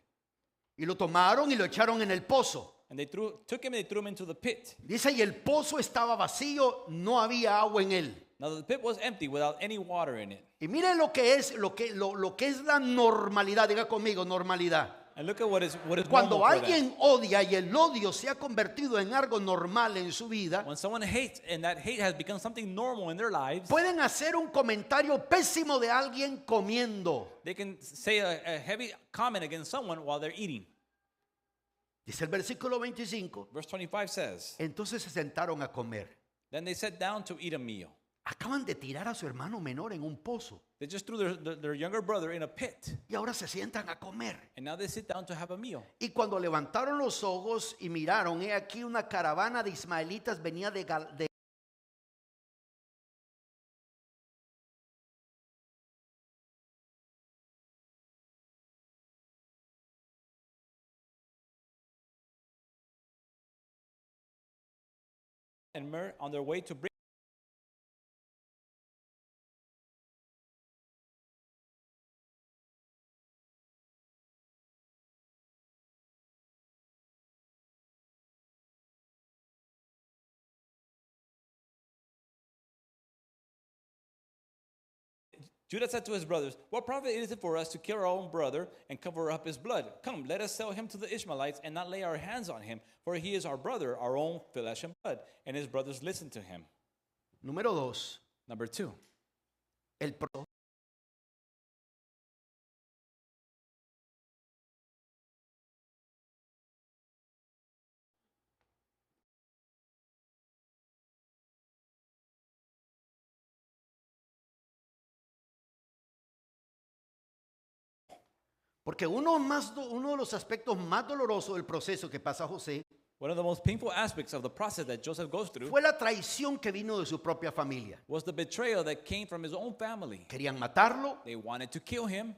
y lo tomaron y lo echaron en el pozo. And they took him and they threw him into the pit. Dice, y el pozo estaba vacío, no había agua en él. Now the pit was empty without any water in it. Y mire lo que es la normalidad. Diga conmigo, normalidad. And look at what is Cuando normal for them. alguien odia y el odio se ha convertido en algo normal en su vida, When someone hates and that hate has become something normal in their lives, pueden hacer un comentario pésimo de alguien comiendo. they can say a heavy comment against someone while they're eating. Dice el versículo 25, Verse 25 says, entonces se sentaron a comer. then they sat down to eat a meal. Acaban de tirar a su hermano menor en un pozo They just threw their younger brother in a pit. y ahora se sientan a comer. And now they sit down to have a meal. Y cuando levantaron los ojos y miraron, he aquí una caravana de ismaelitas venía de And Mer on their way to bring Judah said to his brothers, what profit is it for us to kill our own brother and cover up his blood? Come, let us sell him to the Ishmaelites and not lay our hands on him, for he is our brother, our own flesh and blood. And his brothers listened to him. Número 2, Number 2, el pro. Porque uno de los aspectos más dolorosos del proceso que pasa José one of the most painful aspects of the process that Joseph goes through fue la traición que vino de su propia familia. was the betrayal that came from his own family. Querían matarlo. They wanted to kill him.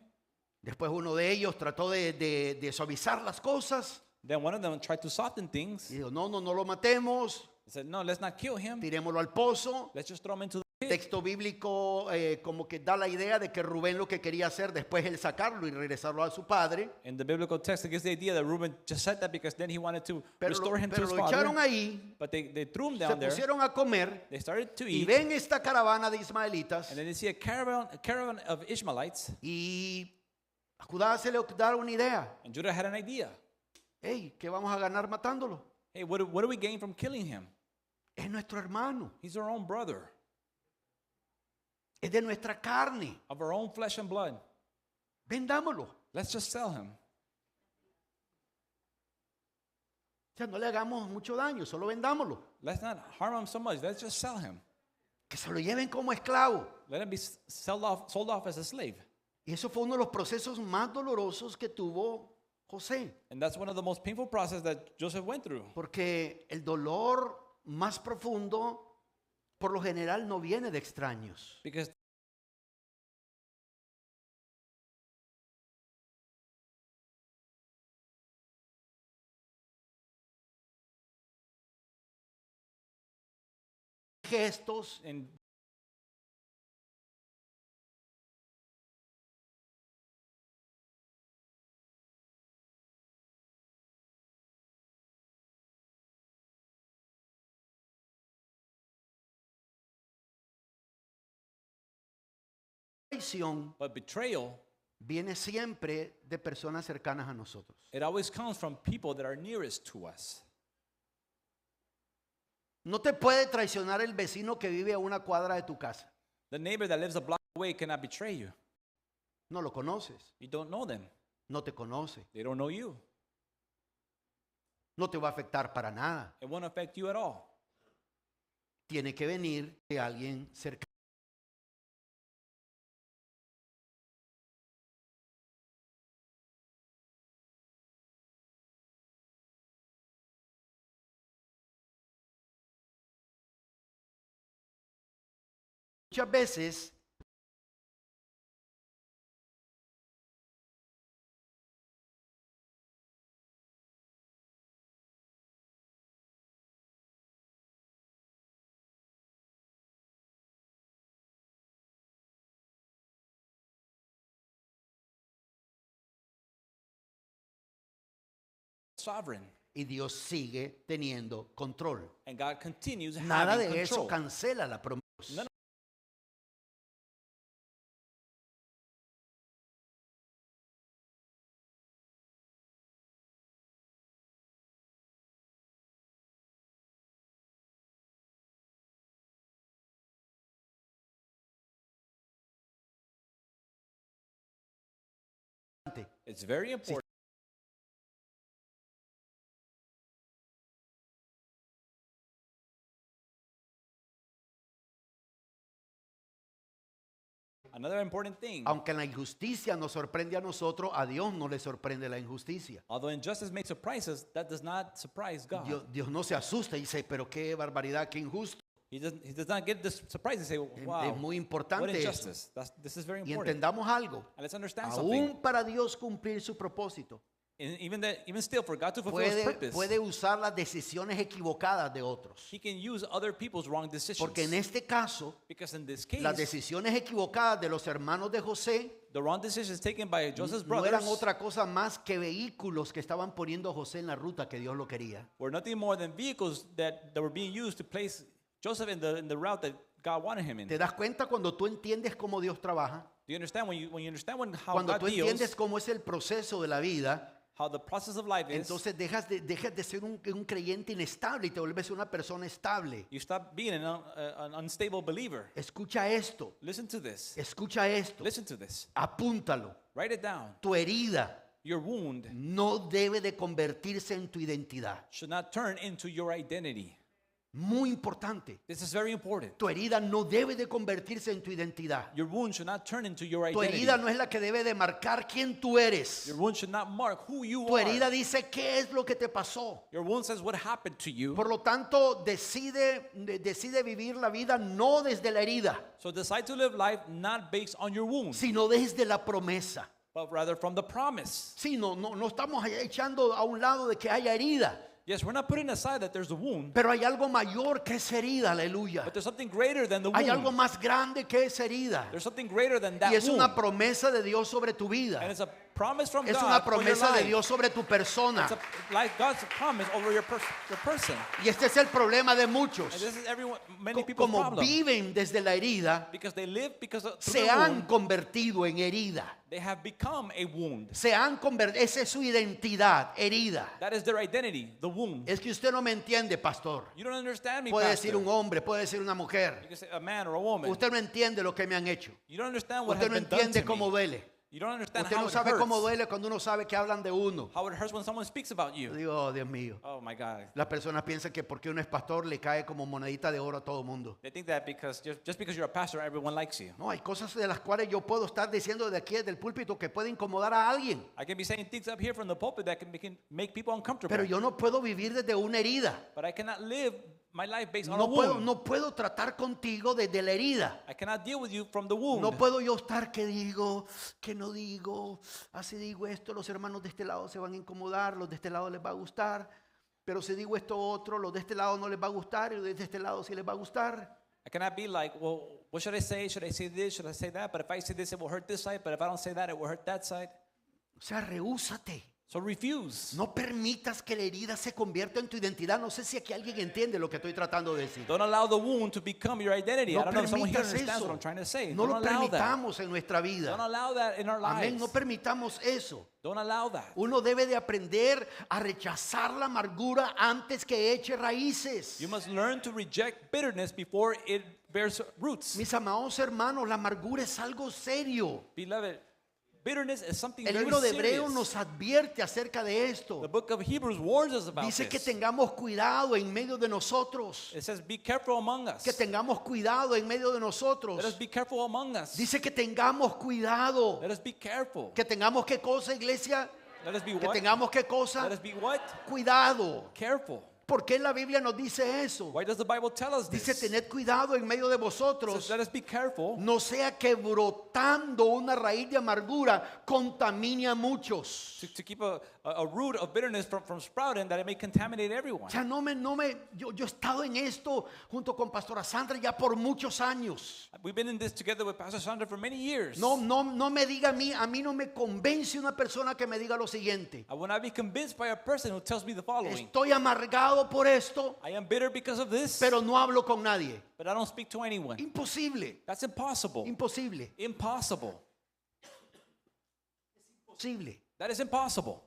Después uno de ellos trató de suavizar las cosas. Then one of them tried to soften things. Y dijo, no lo matemos, He said, no, let's not kill him. tirémoslo al pozo. Let's just throw him into the El pit. texto bíblico como que da la idea de que Rubén lo que quería hacer después él sacarlo y regresarlo a su padre. In the biblical text, it gives the idea that Reuben just said that because then he wanted to restore him to Pero his lo echaron father. ahí, But they threw him se down there. pusieron a comer They started to y eat. ven esta caravana de ismaelitas And then they see a caravan of Ishmaelites. y a Judá se le da una idea. And Judah had an idea. Hey, ¿qué vamos a ganar matándolo? Hey, what do we gain from killing him? Es nuestro hermano, He's our own brother, es de nuestra carne. of our own flesh and blood. Vendámoslo. Let's just sell him. O sea, no le hagamos mucho daño, solo vendámoslo. Let's not harm him so much. Let's just sell him. Que se lo lleven como esclavo. Let him be sold off as a slave. Y eso fue uno de los procesos más dolorosos que tuvo José. And that's one of the most painful processes that Joseph went through. Porque el dolor más profundo, por lo general, no viene de extraños. Because Gestos, in traición but betrayal, viene siempre de personas cercanas a nosotros. it always comes from people that are nearest to us. No te puede traicionar el vecino que vive a una cuadra de tu casa. The neighbor that lives a block away cannot betray you. No lo conoces, You don't know them. no te conoce, They don't know you. no te va a afectar para nada. It won't affect you at all. Tiene que venir de alguien cercano. Muchas veces Sovereign. y Dios sigue teniendo control. And God continues Nada having de eso control. cancela la promesa. None It's very important. Another important thing, Aunque la injusticia nos sorprende a nosotros, a Dios no le sorprende la injusticia. although injustice may surprise us, that does not surprise God. Dios no se asusta y dice, pero qué barbaridad, qué injusto. He does not get this surprise and say, wow, Es muy what importante eso. injustice. This is very Y important. entendamos algo. And let's understand something. Aún para Dios cumplir su propósito, And even still, for God to fulfill His purpose, puede usar las decisiones equivocadas de otros. He can use other people's wrong decisions. Porque en este caso, Because in this case, las decisiones equivocadas de los hermanos de José the wrong decisions taken by Joseph's no brothers eran otra cosa más que vehículos que estaban poniendo a José en la ruta que Dios lo quería. were nothing more than vehicles that were being used to place Joseph in the route that God wanted him in. ¿Te das cuenta cuando tú entiendes cómo Dios trabaja? Do you understand when you understand how Cuando God tú deals, entiendes cómo es el proceso de la vida, how the process of life is, entonces dejas de ser un creyente inestable y te vuelves una persona estable. you stop being an unstable believer. Escucha esto, Listen to this. escucha esto, Listen to this. apúntalo. Write it down. Tu herida Your wound no debe de convertirse en tu identidad. should not turn into your identity. Muy importante. This is very important. Tu herida no debe de convertirse en tu identidad. Your wound should not turn into your Tu identity. herida no es la que debe de marcar quién tú eres. Your wound should not mark who you Tu are. herida dice qué es lo que te pasó. Your wound says what happened to you. Por lo tanto, decide vivir la vida no desde la herida, So decide to live life not based on your wound, sino desde la promesa. but rather from the promise. Sí, no estamos echando a un lado de que haya herida, Yes, we're not putting aside that there's a wound, pero hay algo mayor que esa herida, aleluya. but there's something greater than the Hay algo wound. más grande que esa herida. There's something greater than that Y es una wound. promesa de Dios sobre tu vida. And it's a promise from Es God una for your promesa de life. Dios sobre tu persona. It's like God's promise over your person. Y este es el problema de And muchos. this is many people's Como problem. viven desde la herida, Because they live through se their han wound, convertido en herida. they have become a wound. Se han convertido, esa es su identidad, herida. That is their identity, the wound. Es que usted no me entiende, pastor. You don't understand me, Puede pastor. decir un hombre, puede decir una You mujer. can say a man or a woman. Usted no entiende lo que me han hecho. You don't understand what Usted has no been done entiende to cómo me. duele. You don't understand Usted how no it sabe hurts. cómo duele cuando uno sabe que hablan de uno. How it hurts when someone speaks about Yo you. digo, oh, Dios mío. Oh my God. Las personas piensan que porque uno es pastor le cae como monedita de oro a todo el mundo. They think that because just because you're a pastor, everyone likes you. No, hay cosas de las cuales yo puedo estar diciendo de aquí, del púlpito, que puede incomodar a alguien. I can be saying things up here from the pulpit that can make people uncomfortable. Pero yo no puedo vivir desde una herida. But I cannot live my life based on a No wound. puedo tratar contigo desde la herida. I cannot deal with you from the wound. No puedo yo estar que digo, que no digo, así digo esto, los hermanos de este lado se van a incomodar, los de este lado les va a gustar, pero si digo esto otro, los de este lado no les va a gustar y los de este lado sí les va a gustar. I cannot be like, well, what should I say? Should I say this? Should I say that? But if I say this, it will hurt this side. But if I don't say that, it will hurt that side. O sea, rehúsate. So refuse. No permitas que la herida se convierta en tu identidad. No sé si aquí alguien entiende lo que estoy tratando de decir. Don't allow the wound to become your identity. No I don't know if someone here permitas understands eso. what I'm trying to say. No Don't lo allow that. permitamos en nuestra Don't vida. allow that in our lives. Amén. No permitamos eso. Don't allow that. Uno debe de aprender a rechazar la amargura antes que eche raíces. You must learn to reject bitterness before it bears roots. Mis amados hermanos, la amargura es algo serio. Beloved, bitterness is something El very libro de Hebreos serious. nos advierte acerca de The esto. book of Hebrews warns us about Dice que this. tengamos cuidado en medio de nosotros. It says, be careful among us. Que tengamos cuidado en medio de Let us nosotros. be careful among us. Dice que tengamos cuidado. Let us be careful. Que tengamos qué cosa, iglesia. Let us be Que what? tengamos qué Let cosa. us be what? Cuidado. Careful. ¿Por qué la Biblia nos dice eso? Why does the Bible tell us Dice this? tened cuidado en medio de It says, vosotros. let us be careful. No sea que brotando una raíz de amargura contamine a muchos. To keep a root of bitterness from sprouting, that it may contaminate everyone. O sea, yo he estado en esto junto con Pastora Sandra ya por muchos años. We've been in this together with Pastor Sandra for many years. No me diga a mí no me convence una persona que me diga lo siguiente. I will not be convinced by a person who tells me the following. Estoy amargado por esto, I am bitter because of this, pero no hablo con nadie. but I don't speak to anyone. Imposible, That's impossible. imposible, Impossible. imposible. That is impossible.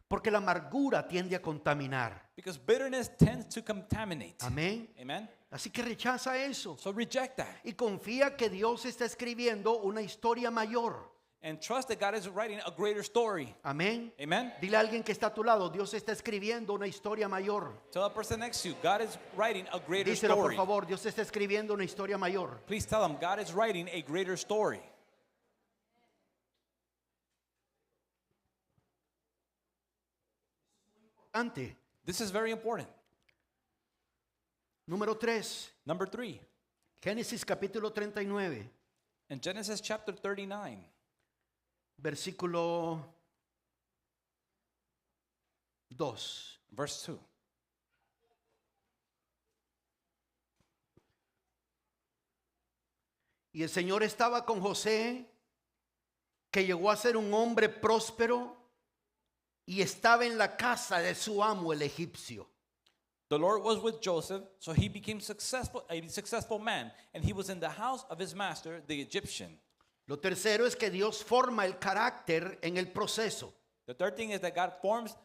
Porque la amargura tiende a contaminar. Because bitterness tends to contaminate. Amén. Amen? Así que rechaza eso. So reject that. Y confía que Dios está escribiendo una historia mayor. And trust that God is writing a greater story. Amén. Amen? Dile a alguien que está a tu lado, Dios está escribiendo una historia mayor. Tell the person next to you, God is writing a greater Díselo por story. favor, Dios está escribiendo una historia mayor. Please tell them, God is writing a greater story. Ante. This is very important. Número 3, Number 3, Génesis capítulo 39, in Genesis chapter 39, versículo 2. verse 2. Y el Señor estaba con José, que llegó a ser un hombre próspero y estaba en la casa de su amo el egipcio. The Lord was with Joseph, so he became a successful man, and he was in the house of his master, the Egyptian. Lo tercero es que Dios forma el carácter en el proceso. The third thing is that God forms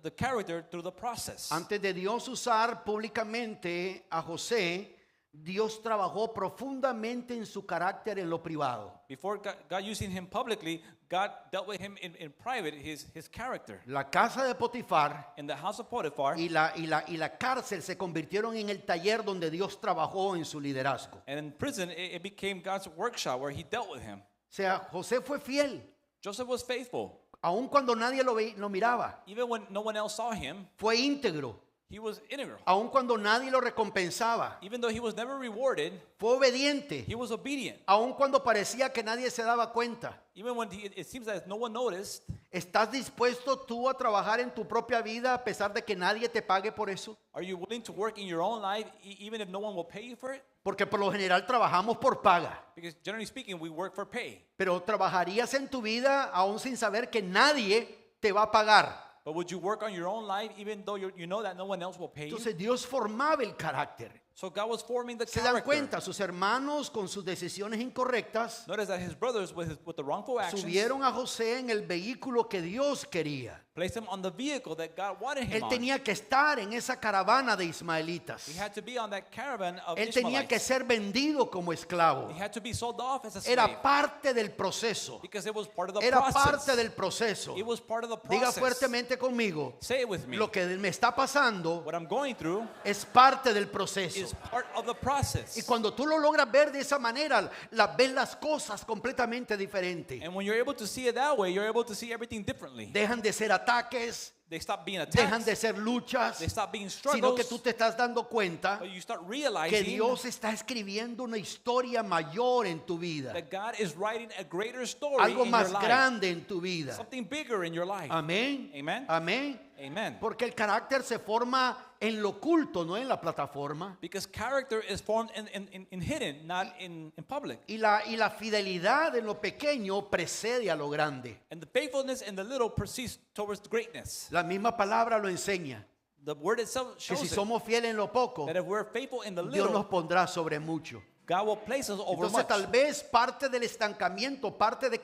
the character through the process. Antes de Dios usar públicamente a José, Dios trabajó profundamente en su carácter en lo privado. Before God using him publicly, God dealt with him in private, his character. La casa de Potifar In the house of Potiphar, y la cárcel se convirtieron en el taller donde Dios trabajó en su liderazgo. and in prison, it became God's workshop where he dealt with him. O sea, José fue fiel, Joseph was faithful. aun cuando nadie lo miraba. Even when no one else saw him, Fue íntegro, he was integral. aun cuando nadie lo recompensaba. Even though he was never rewarded, Fue obediente, he was obedient. aun cuando parecía que nadie se daba cuenta. Even when it seems that no one noticed. ¿Estás dispuesto tú a trabajar en tu propia vida a pesar de que nadie te pague por eso? Are you willing to work in your own life even if no one will pay you for it? Porque por lo general trabajamos por paga. Because generally speaking, we work for pay. Pero trabajarías en tu vida aún sin saber que nadie te va a pagar. But would you work on your own life even though you know that no one else will pay you? Entonces Dios formaba el carácter. So God was forming the Se dan character. cuenta, sus hermanos con sus decisiones incorrectas Notice that his brothers, with the wrongful actions, subieron a José en el vehículo que Dios quería. placed him on the vehicle that God wanted him Él on. tenía que estar en esa caravana de ismaelitas. He had to be on that caravan of Él tenía que Ishmaelites. ser vendido como esclavo. He had to be sold off as a slave. Era parte del proceso. Because it was part of the Era process. parte del proceso. It was part of the Diga process. fuertemente conmigo, Say it with me. lo que me está pasando What I'm going through es parte del proceso. is part of the process. Y cuando tú lo logras ver de esa manera, ves las cosas completamente diferentes. And when you're able to see it that way, you're able to see everything differently. Dejan de ser ataques, They stop being dejan attacks. de ser luchas, They stop being sino struggles. que tú te estás dando cuenta But you start que realizing Dios está escribiendo una historia mayor en tu vida, that God is writing a greater story algo in más your life. grande en tu vida. Something bigger in your life. Amén. Amen. Amén. Amen. Porque el carácter se forma en lo oculto, no en la plataforma. Because character is formed in hidden, not in public. Y la fidelidad en lo pequeño precede a lo grande. And the faithfulness in the little proceeds towards greatness. La misma palabra lo enseña. The word itself Que shows si it, somos fieles en lo poco, that if we're faithful in the Dios nos little, pondrá sobre mucho. God will place us over Entonces much. tal vez parte del estancamiento, parte de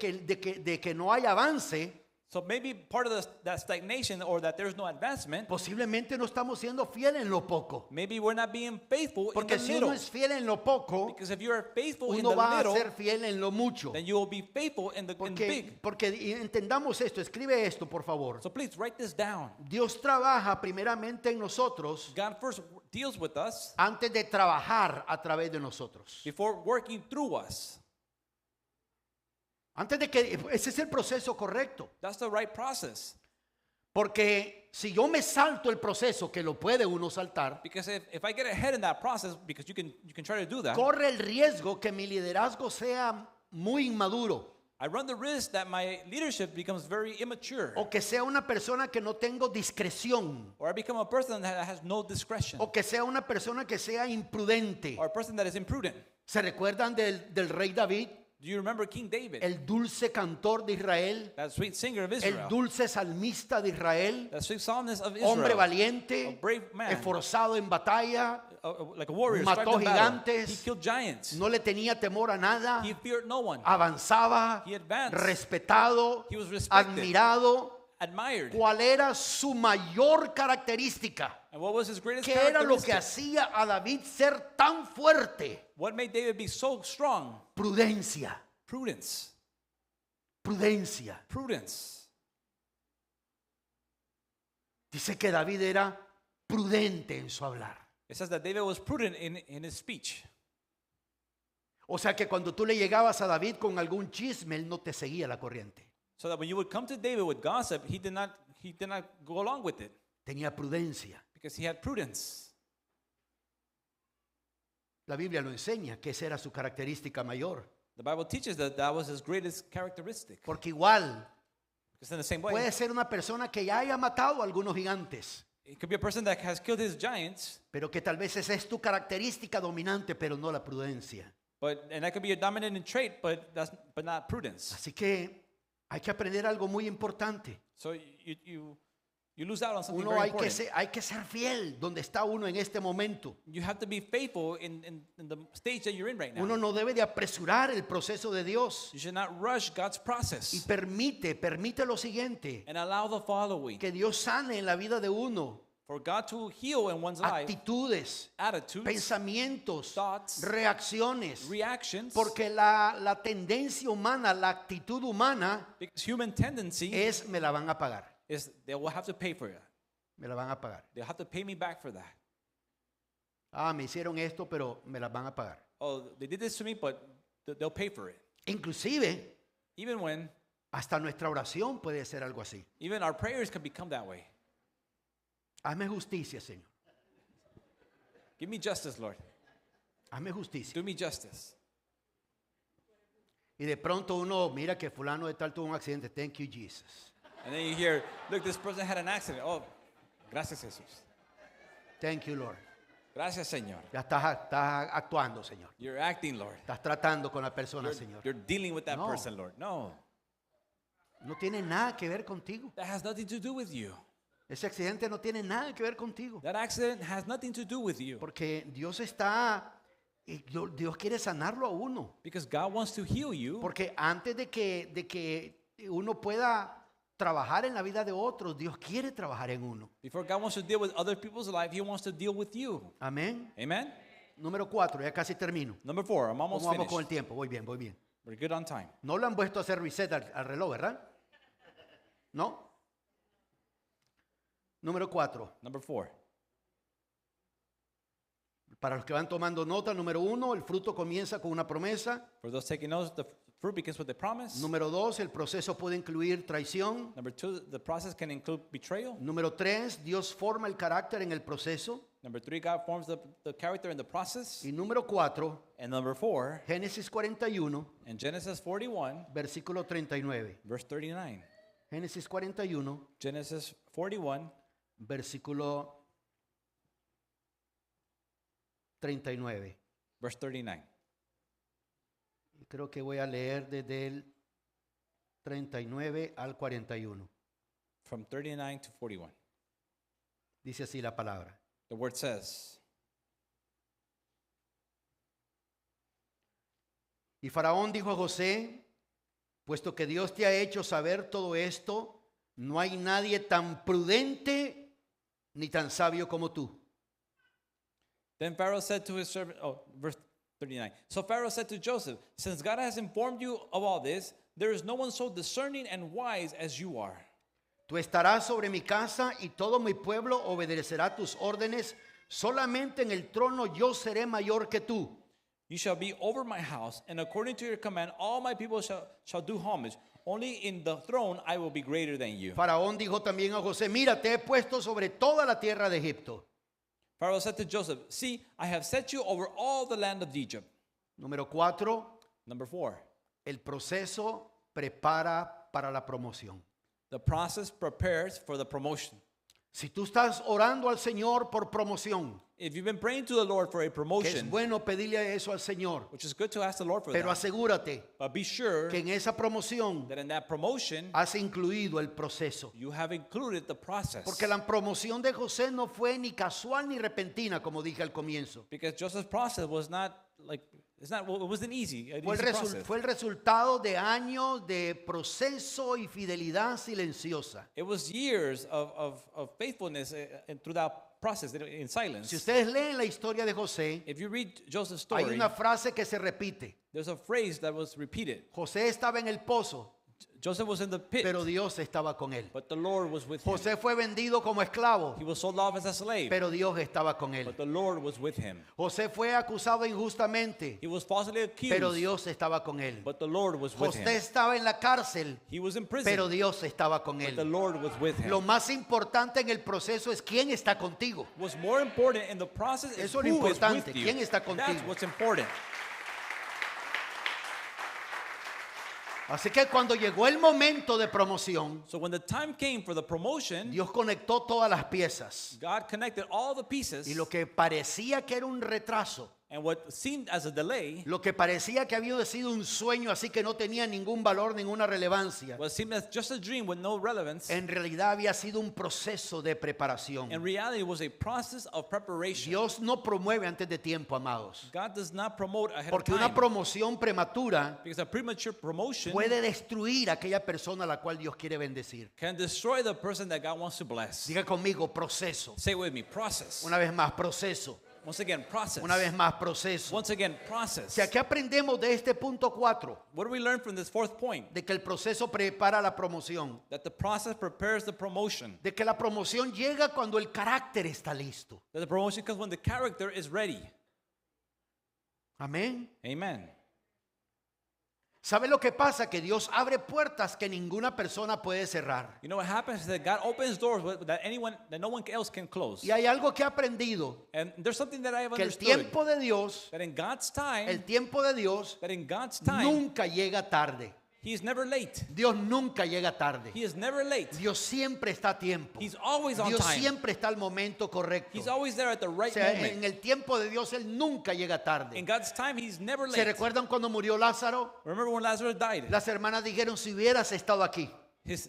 que no hay avance, So maybe part of that stagnation or that there's no advancement, posiblemente no estamos siendo fieles en lo poco. maybe we're not being faithful in Porque the si little. uno es fiel en lo poco, Because if you're faithful in uno the va a little, ser fiel en lo mucho. then you will be faithful in the big. Porque entendamos esto, escribe esto por favor. So please write this down. Dios trabaja primeramente en nosotros God first deals with us antes de trabajar a través de nosotros. before working through us. Antes de que ese es el proceso correcto. That's the right process. Porque si yo me salto el proceso, que lo puede uno saltar, Because if I get ahead in that process, because you can try to do that, corre el riesgo que mi liderazgo sea muy inmaduro I run the risk that my leadership becomes very immature, o que sea una persona que no tengo discreción or I become a person that has no discretion, o que sea una persona que sea imprudente. or a person that is imprudent. ¿Se recuerdan del rey David? Do you remember King David, El dulce cantor de Israel, that sweet singer of el Israel, dulce salmista de Israel, that sweet psalmist of Israel, hombre valiente, a brave man, esforzado en batalla, like a warrior, mató strived in battle. gigantes, He killed giants. no le tenía temor a nada, He feared no one. avanzaba, He advanced. respetado, He was respected. admirado. Admired. ¿Cuál era su mayor característica? And what was his greatest ¿Qué era lo que characteristic? hacía a David ser tan fuerte? What made David be so strong? Prudencia, Prudence. prudencia. Prudence. Dice que David era prudente en su hablar. It says that David was prudent in his speech. O sea que cuando tú le llegabas a David con algún chisme, él no te seguía la corriente. So that when you would come to David with gossip, he did not go along with it Tenía prudencia. because he had prudence. La Biblia lo enseña que esa era su característica mayor. The Bible teaches that that was his greatest characteristic. Porque igual Because in the same way, puede ser una persona que ya haya matado a algunos gigantes, it could be a person that has killed his giants, pero que tal vez esa es tu característica dominante, pero no la prudencia. and that could be a dominant trait, but not prudence. Así que hay que aprender algo muy importante. So you lose out on something Uno very hay important. que ser fiel donde está uno en este momento. You have to be faithful in the stage that you're in right now. Uno no debe de apresurar el proceso de Dios You should not rush God's y process permite lo siguiente, and allow the following. que Dios sane en la vida de uno For God to heal in one's life, actitudes, attitudes, pensamientos, thoughts, reacciones, reactions, porque la tendencia humana, la actitud humana because human tendency es me la van a pagar, is they will have to pay for it. me la van a pagar. They'll have to pay me back for that. Ah, me hicieron esto, pero me la van a pagar. Oh, they did this to me, but they'll pay for it. Inclusive, Even when, hasta nuestra oración puede ser algo así. even our prayers can become that way. Hazme justicia, Señor. Give me justice, Lord. Hazme justicia. Do me justice. Y de pronto uno mira que fulano de tal tuvo un accidente. Thank you, Jesus. And then you hear, look, this person had an accident. Oh, gracias, Jesús. Thank you, Lord. Gracias, Señor. Ya estás actuando, Señor. You're acting, Lord. Estás tratando con la persona, Señor. You're dealing with that No. person, Lord. No, No tiene nada que ver contigo. that has nothing to do with you. Ese accidente no tiene nada que ver contigo. That accident has nothing to do with you. Porque Dios quiere sanarlo a uno. Because God wants to heal you. Porque antes de que uno pueda trabajar en la vida de otros, Dios quiere trabajar en uno. Before God wants to deal with other people's life, He wants to deal with you. Amén. Amen? Número 4, ya casi termino. Number 4, I'm almost ¿Cómo vamos con el finished. tiempo? Voy bien, voy bien. We're good on time. No le han puesto a hacer reset al reloj, ¿verdad? ¿No? Número 4. Number 4. Para los que van tomando nota, número 1, el fruto comienza con una promesa. For those taking notes, the fruit begins with a promise. Número 2, el proceso puede incluir traición. Number 2, the process can include betrayal. Número 3, Dios forma el carácter en el proceso. Number 3, God forms the character in the process. Y número 4, And number 4, Génesis 41, in Genesis 41, versículo 39. verse 39. Génesis 41, Genesis 41, versículo 39. verse 39. Y creo que voy a leer desde el 39 al 41. From 39 to 41. Dice así la palabra. The word says, Y Faraón dijo a José, puesto que Dios te ha hecho saber todo esto, no hay nadie tan prudente ni tan sabio como tú. Then Pharaoh said to his servant, verse 39. So Pharaoh said to Joseph, since God has informed you of all this, there is no one so discerning and wise as you are. Tú estarás sobre mi casa y todo mi pueblo obedecerá tus órdenes. Solamente en el trono yo seré mayor que tú. You shall be over my house, and according to your command, all my people shall do homage. Only in the throne I will be greater than you. Faraón dijo también a José, mira, te he puesto sobre toda la tierra de Egipto. Pharaoh said to Joseph, see, I have set you over all the land of Egypt. Número 4, Number 4, el proceso prepara para la promoción. the process prepares for the promotion. Si tú estás orando al Señor por promoción, If you've been praying to the Lord for a que es promotion, bueno pedirle eso al Señor, which is good to ask the Lord for pero that, asegúrate but be sure que en esa promoción that in that promotion, has incluido el proceso. you have included the process. Porque la promoción de José no fue ni casual ni repentina, como dije al comienzo. Because Joseph's process was not like, it wasn't easy. An Fue easy process. fue el resultado de años de proceso y fidelidad silenciosa. It was years of faithfulness and through that process in silence. Si ustedes leen la historia de José, If you read Joseph's hay story, una frase que se repite. there's a phrase that was repeated. José estaba en el pozo, Joseph was in the pit, pero Dios estaba con él. but the Lord was with him. José fue vendido como esclavo, He was sold off as a slave, pero Dios estaba con él. but the Lord was with him. José fue acusado injustamente, He was falsely accused, pero Dios estaba con él. but the Lord was with José him. estaba en la cárcel, He was in prison, pero Dios estaba con but the él. Lord was with him. Lo más importante en el proceso es quién está contigo. What's more important in the process is Eso es lo who is importante, with you. quién está That's contigo. what's important. Así que cuando llegó el momento de promoción, So when the time came for the promotion, Dios conectó todas las piezas. God connected all the pieces, Y lo que parecía que era un retraso, and what seemed as a delay, lo que parecía que había sido un sueño así que no tenía ningún valor, ninguna relevancia, what seemed as just a dream with no relevance, en realidad había sido un proceso de preparación. in reality was a process of preparation. Dios no promueve antes de tiempo, amados. God does not promote ahead of Porque time, una promoción prematura because a premature promotion puede destruir a aquella persona a la cual Dios quiere bendecir. can destroy the person that God wants to bless. Diga conmigo, proceso. Say it with me, process. Una vez más, proceso. Once again, process. Una vez más, proceso. Once again, process. Si aquí aprendemos de este punto 4, What do we learn from this fourth point? de que el proceso prepara la promoción, That the process prepares the promotion. de que la promoción llega cuando el carácter está listo. That the promotion comes when the character is ready. Amén. Amen. ¿Sabe lo que pasa? Que Dios abre puertas que ninguna persona puede cerrar. You know what happens is that God opens doors that no one else can close. Y hay algo que he aprendido, And there's something that I have que el understood. tiempo de Dios, That in God's time, el tiempo de Dios that in God's time, nunca llega tarde. He is never late. Dios nunca llega tarde. He is never late. Dios siempre está a tiempo. He's always on Dios time. siempre está al momento correcto. He's always there at the O right sea, moment. en el tiempo de Dios Él nunca llega tarde. In God's time, He's never ¿Se late. recuerdan cuando murió Lázaro? Remember when Lazarus died? Las hermanas dijeron, si hubieras estado aquí. His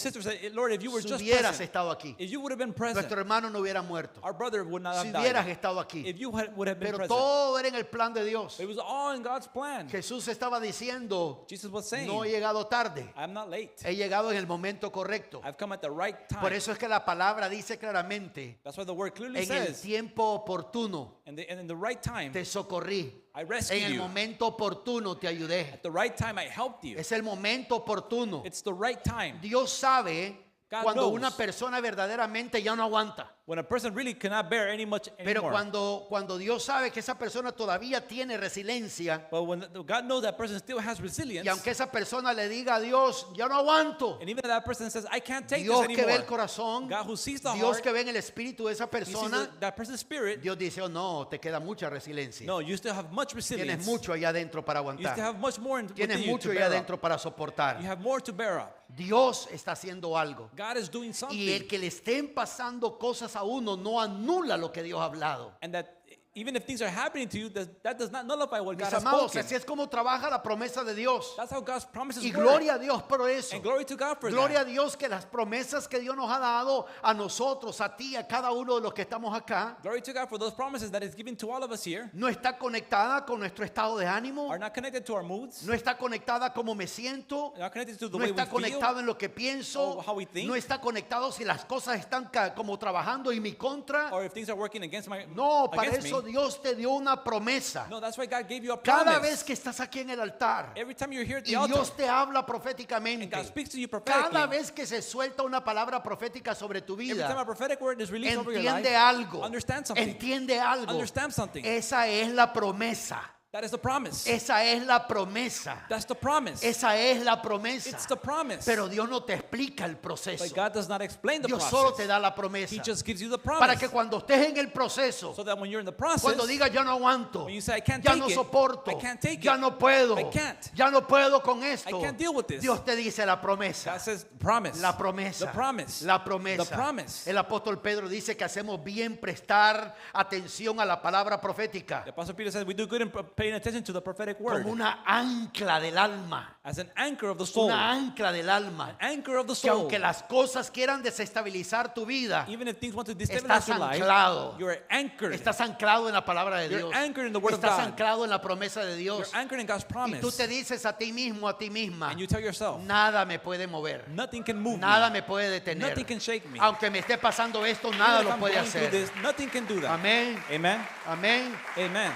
sister said, Lord, if you were Si just hubieras present, estado aquí, if you would have been present, nuestro hermano no hubiera muerto. our brother would not Si have hubieras died. estado aquí. If you would have been Pero present. todo era en el plan de Dios. It was all in God's plan. Jesús estaba diciendo, Jesus was saying, no he llegado tarde, I'm not late. he llegado en el momento correcto. I've come at the right time. Por eso es que la palabra dice claramente, That's why the word clearly en el says, tiempo oportuno and in the right time, te socorrí, I en rescued el you. momento oportuno te ayudé. At the right time, I helped you. Es el momento oportuno. It's the right time. Dios sabe God cuando knows. una persona verdaderamente ya no aguanta. When a person really cannot bear much Pero anymore. cuando Dios sabe que esa persona todavía tiene resiliencia, But when God knows that person still has resilience, y aunque esa persona le diga a Dios, ya no aguanto, and even if that person says, I can't take Dios this que ve el anymore, corazón, God who sees the Dios heart, que ve en el espíritu de esa He sees persona, that person's spirit, Dios dice, oh no, te queda mucha resiliencia. no, you still have much resilience. Tienes mucho allá adentro para You still aguantar. have much more within Tienes you mucho to allá bear adentro up. para soportar. You have more to bear up. Dios está haciendo algo. God is doing something. Y el que le estén pasando cosas a uno no anula lo que Dios ha hablado. And that even if things are happening to you, that does not nullify what Mis God has amados, spoken. así es como trabaja la promesa de Dios. That's how God's promises Y work. gloria a Dios por eso. And glory to God for Gloria a that. Dios que las promesas que Dios nos ha dado a nosotros, a ti, a cada uno de los que estamos acá, Glory to God for those promises that is given to all of us here no está conectada con nuestro estado de ánimo, are not connected to our moods, no está conectada como me siento, not connected to the no way we está feel. conectado en lo que pienso, or how we think. no está conectado si las cosas están como trabajando en mi contra. Or if things are working against No, para against eso me. Dios te dio una promesa. No, that's why God gave you a Cada promise. vez que estás aquí en el altar Every time you're here at the y altar, Dios te habla and proféticamente, God speaks to you prophetically, cada vez que se suelta una palabra profética sobre tu every time a vida, prophetic word is released over your life, entiende algo, understand something. entiende algo. Understand something. Esa es la promesa. That is the promise. Esa es la promesa. That's the promise. Esa es la promesa. It's the promise. Pero Dios no te explica el proceso. But God does not explain the Dios process. solo te da la promesa. He just gives you the Para promise. que cuando estés en el proceso, So that when you're in the process, cuando digas ya no aguanto, when you say, I can't ya take no it, soporto, I can't take ya it, no puedo, I can't. ya no puedo con esto, I can't deal with this. Dios te dice la promesa. God says, promise. La promesa. The promise. La promesa. The promise. El apóstol Pedro dice que hacemos bien prestar atención a la palabra profética The Apostle Peter says we do good in paying attention to the prophetic word como una ancla del alma. as an anchor of the soul. Una ancla del alma. Anchor of the Que soul. aunque las cosas quieran desestabilizar tu vida, Even if things want to estás destabilize your life, anclado. you're anchored. Estás anclado en la palabra de You're Dios. anchored in the word of Estás God. anclado en la promesa de You're Dios. anchored in God's Y promise. tú te dices a ti mismo, a ti misma, And you tell yourself, nada me puede mover. nothing can move Nada me. me puede detener. Nothing can shake me. Aunque me esté pasando esto, nada Even if lo I'm puede going through hacer. this, nothing can do that. Amén. Amen. Amén. Amen.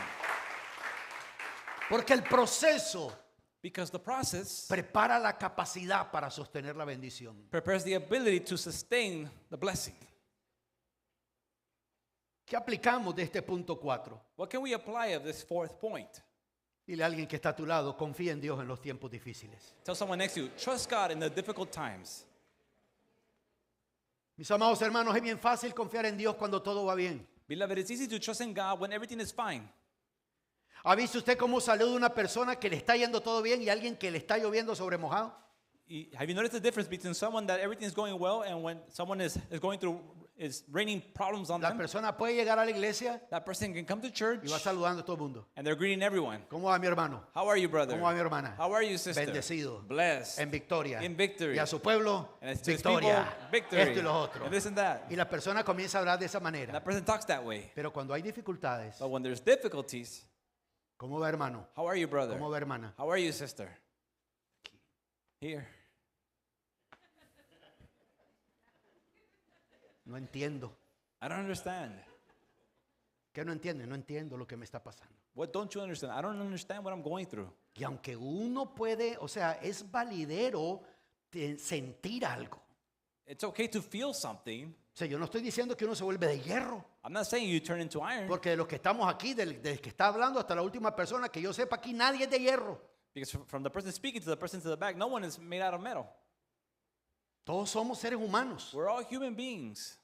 Porque el proceso Because the process prepara la capacidad para sostener la bendición. prepares the ability to sustain the blessing. ¿Qué aplicamos de este punto 4? What can we apply of this fourth point? Dile a alguien que está a tu lado, confía en Dios en los tiempos difíciles. Tell someone next to you, trust God in the difficult times. Mis amados hermanos, es bien fácil confiar en Dios cuando todo va bien. Beloved, it's easy to trust in God when everything is fine. ¿Ha visto usted cómo salió de una persona que le está yendo todo bien y alguien que le está lloviendo sobre mojado? Have you noticed the difference between someone that everything is going well and when someone is going through, is raining problems on La them? persona puede llegar a la iglesia That person can come to church y va saludando a todo el mundo. and they're greeting everyone. ¿Cómo va mi hermano? How are you, brother? ¿Cómo va mi hermana? How are you, sister? Bendecido. Blessed. En victoria. In victory. Y a su pueblo, And to his victoria. people, victory. Esto y lo otro. And this and that. Y la persona comienza a hablar de esa And manera. that person talks that way. Pero cuando hay dificultades, But when there's difficulties, ¿cómo va hermano? how are you, brother? ¿Cómo va hermana? How are you, sister? Here. No entiendo. I don't understand. ¿Qué no entiende? No entiendo lo que me está pasando. What don't you understand? I don't understand what I'm going through. Y aunque uno puede, o sea, es validero sentir algo. It's okay to feel something. O sea, yo no estoy diciendo que uno se vuelve de hierro. I'm not saying you turn into iron. Porque de los que estamos aquí, del que está hablando hasta la última persona, que yo sepa aquí, nadie es de hierro. Because from the person speaking to the person to the back, no one is made out of metal. Todos somos seres humanos. We're all human beings.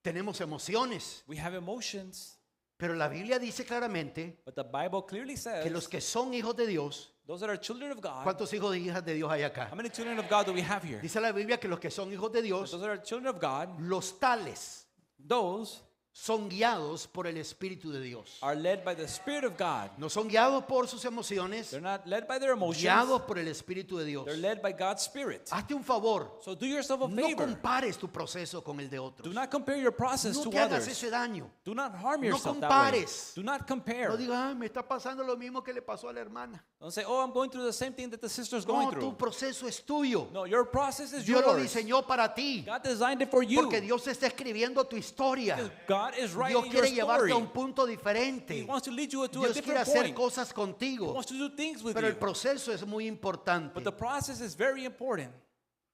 Tenemos emociones. We have emotions. Pero la Biblia dice claramente But the Bible clearly que los says que son hijos de Dios, those that are children of God. ¿cuántos hijos e hijas de Dios hay acá? How many children of God do we have here? Dice la Biblia que los que son hijos de Dios, Those that are children of God, los tales those son guiados por el Espíritu de Dios. are led by the Spirit of God. No son guiados por sus emociones, They're not led by their emotions. guiados por el Espíritu de Dios. They're led by God's Spirit. Hazte un favor, So do yourself a no favor. compares tu proceso con el de Do otros. not compare your process No to te hagas others. ese daño. Do not harm No yourself that way. compares. Do not compare. No digas, "Ay, me está pasando lo mismo que le pasó a la hermana." Don't say, oh, I'm going through the same thing that the sister's going No, through. tu proceso es tuyo. No, your process is Dios lo yours. diseñó para ti. God designed it for you. Porque Dios está escribiendo tu historia. Because God is Dios writing your quiere llevarte a story. un punto He diferente. wants to lead you to a Dios quiere different hacer point. cosas He contigo. wants to do things with Pero el you. proceso es muy importante. But the process is very important.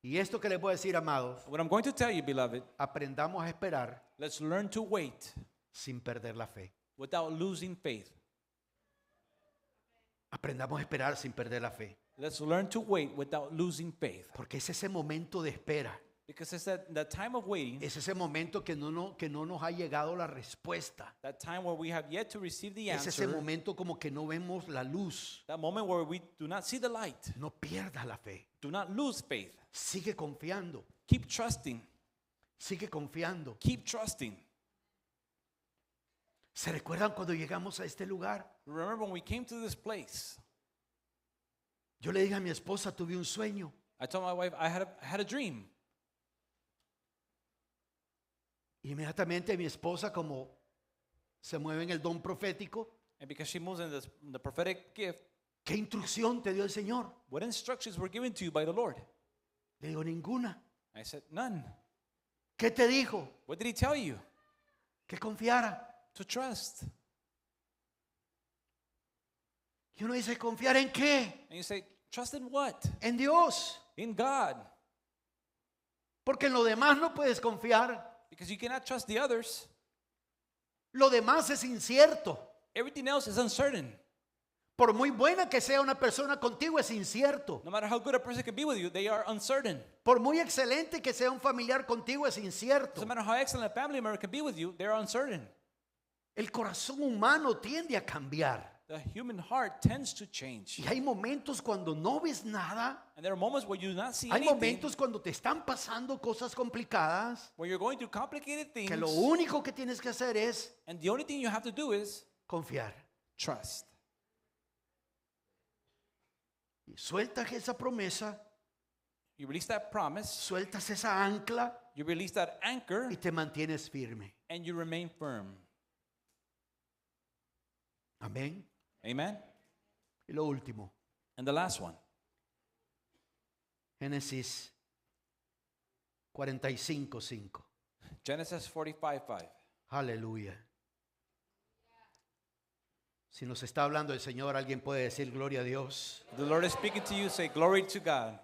Y esto que les voy a decir, amados, What I'm going to tell you, beloved, aprendamos a esperar let's learn to wait sin perder la fe. without losing faith. Aprendamos a esperar sin perder la fe. Let's learn to wait without losing faith. Porque es ese momento de espera. Because it's that time of waiting, Es ese momento que no nos ha llegado la respuesta. that time where we have yet to receive the Es ese answer, momento como que no vemos la luz. that moment where we do not see the light. No pierdas la fe. Do not lose faith. Sigue confiando. Keep trusting. Sigue confiando. Keep trusting. ¿Se recuerdan cuando llegamos a este lugar? Remember when we came to this place, Yo le dije a mi esposa, tuve un sueño. I told my wife I had a dream. Inmediatamente mi esposa, como se mueve en el don profético, And because she moves in the prophetic gift, ¿qué instrucción te dio el Señor? what instructions were given to you by the Lord? Le digo, ninguna. I said, none. ¿Qué te dijo? What did he tell you? Que confiara. To trust. Y uno dice, ¿confiar en qué? And you say, trust in what? En Dios. In God. Porque en lo demás no puedes confiar. Because you cannot trust the others. Lo demás es incierto. Everything else is uncertain. Por muy buena que sea una persona contigo, es incierto. No matter how good a person can be with you, they are uncertain. Por muy excelente que sea un familiar contigo, es incierto. No matter how excellent a family member can be with you, they are uncertain. El corazón humano tiende a cambiar. The human heart tends to change. Y hay momentos cuando no ves nada. And there are moments where you do not see Hay anything, momentos cuando te están pasando cosas complicadas. where you're going through complicated things, Que lo único que tienes que hacer es and the only thing you have to do is confiar. trust. Y sueltas esa promesa, You release that promise, sueltas esa ancla you release that anchor, y te mantienes firme. and you remain firm. Amén. Amen? Y lo último, And the last one, Génesis 45:5. Genesis 45:5. Aleluya. Si nos está hablando el Señor, alguien puede decir gloria a Dios. The Lord is speaking to you, say glory to God.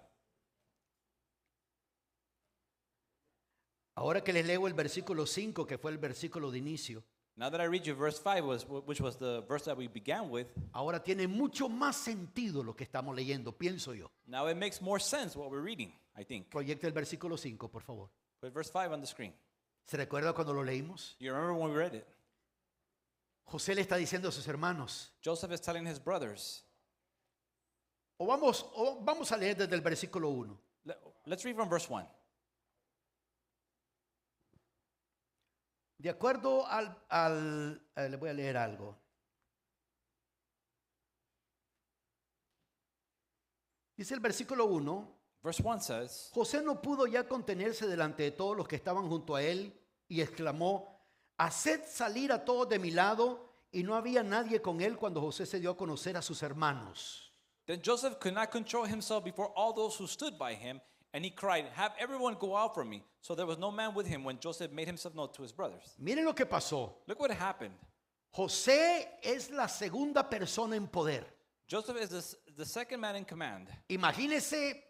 Ahora que les leo el versículo 5, que fue el versículo de inicio, Now that I read you verse 5, which was the verse that we began with, ahora tiene mucho más sentido lo que estamos leyendo, pienso yo. now it makes more sense what we're reading, I think. Proyecta el versículo 5, por favor. Put verse 5 on the screen. ¿Se recuerda cuando lo leímos? You remember when we read it? José le está diciendo a sus hermanos, Joseph is telling his brothers. o vamos a leer desde el versículo 1. Let's read from verse 1. De acuerdo le voy a leer algo. Dice el versículo 1, Verse 1 says, José no pudo ya contenerse delante de todos los que estaban junto a él y exclamó, haced salir a todos de mi lado, y no había nadie con él cuando José se dio a conocer a sus hermanos. Then Joseph could not control himself before all those who stood by him, and he cried, have everyone go out from me. So there was no man with him when Joseph made himself known to his brothers. Miren lo que pasó. Look what happened. José es la segunda persona en poder. Joseph is the second man in command. Imagínese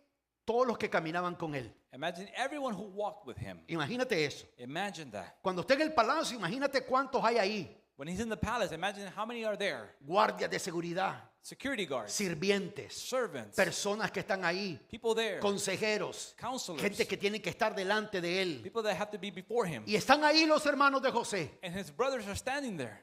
todos los que caminaban con él. Imagine everyone who walked with him. Imagínate eso. Imagine that. Cuando esté en el palacio, imagínate cuántos hay ahí. When he's in the palace, imagine how many are there. Guardias de seguridad, Security guards, sirvientes, servants, personas que están ahí, people there, consejeros, counselors, gente que tiene que estar delante de él. people that have to be before him. Y están ahí los hermanos de José. And his brothers are standing there.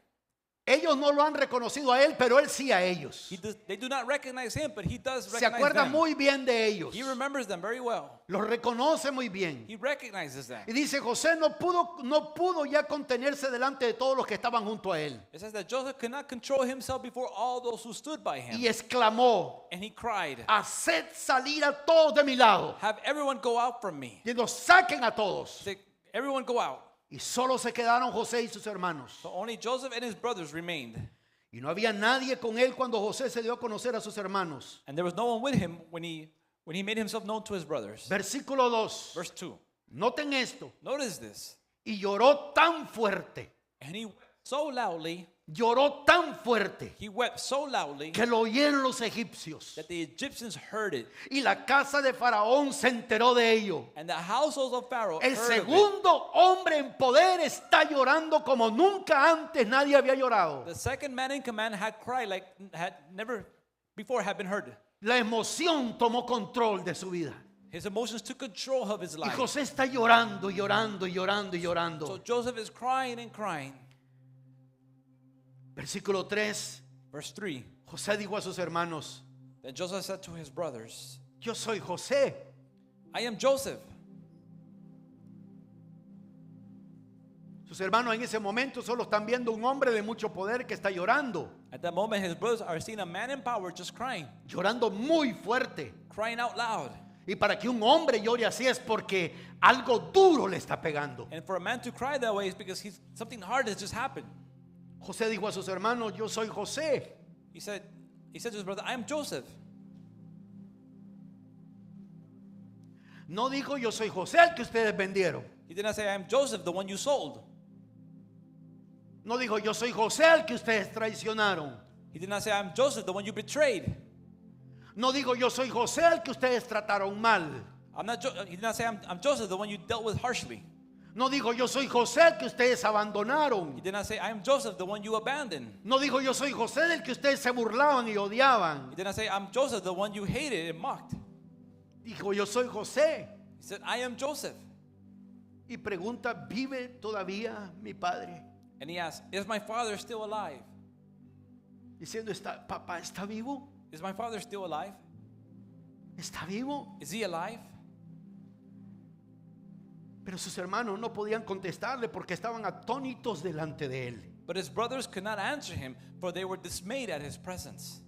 Ellos no lo han reconocido a él, pero él sí a ellos. They do not recognize him, but he does Se recognize acuerda them. muy bien de ellos. He remembers them very well. Los reconoce muy bien. He recognizes them. Y dice, José no pudo ya contenerse delante de todos los que estaban junto a él. It says that Joseph could not control himself before all those who stood by Y him. exclamó, And he cried, haced salir a todos de mi lado. have everyone go out from me. Y los saquen a todos. Say, everyone go out. Y solo se quedaron José y sus hermanos. So only Joseph and his brothers remained. Y no había nadie con él cuando José se dio a conocer a sus hermanos. And there was no one with him when he made himself known to his brothers. Versículo 2. Verse 2. Noten esto. Notice this. Y lloró tan fuerte. And he wept so loudly, Lloró tan fuerte que lo oyeron los egipcios. that the Egyptians heard it. Y la casa de Faraón se enteró de ello. And the households of Pharaoh El heard of it. segundo hombre en poder está llorando como nunca antes nadie había llorado. The second man in command had cried like had never before had been heard. La emoción tomó control de su vida. His emotions took control of his Y life. José está llorando, llorando, llorando, So llorando. Joseph is crying and crying. Versículo 3. Verse 3. José dijo a sus hermanos, Then Joseph said to his brothers, yo soy José. I am Joseph. Sus hermanos en ese momento solo están viendo un hombre de mucho poder que está llorando. At that moment, his brothers are seeing a man in power just crying, Llorando muy fuerte. crying out loud. Y para que un hombre llore así es porque algo duro le está pegando. And for a man to cry that way is because something hard has just happened. José dijo a sus hermanos, yo soy José. He said to his brother, I am Joseph. No dijo yo soy José al que ustedes vendieron. He did not say, I am Joseph, the one you sold. No dijo yo soy José al que ustedes traicionaron. He did not say, I am Joseph, the one you betrayed. No digo yo soy José al que ustedes trataron mal. He did not say, I'm Joseph, the one you dealt with harshly. No digo yo soy José al que ustedes abandonaron. He did not say, I am Joseph, the one you abandoned. No digo yo soy José del que ustedes se burlaban y odiaban. He did not say, I'm Joseph, the one you hated and mocked. Dijo yo soy José. He said, I am Joseph. Y pregunta, ¿vive todavía mi padre? And he asked, is my father still alive? Diciendo, papá está vivo. Is my father still alive? ¿Está vivo? Is he alive? Pero sus hermanos no podían contestarle porque estaban atónitos delante de él. But his brothers could not answer him, for they were dismayed at his presence.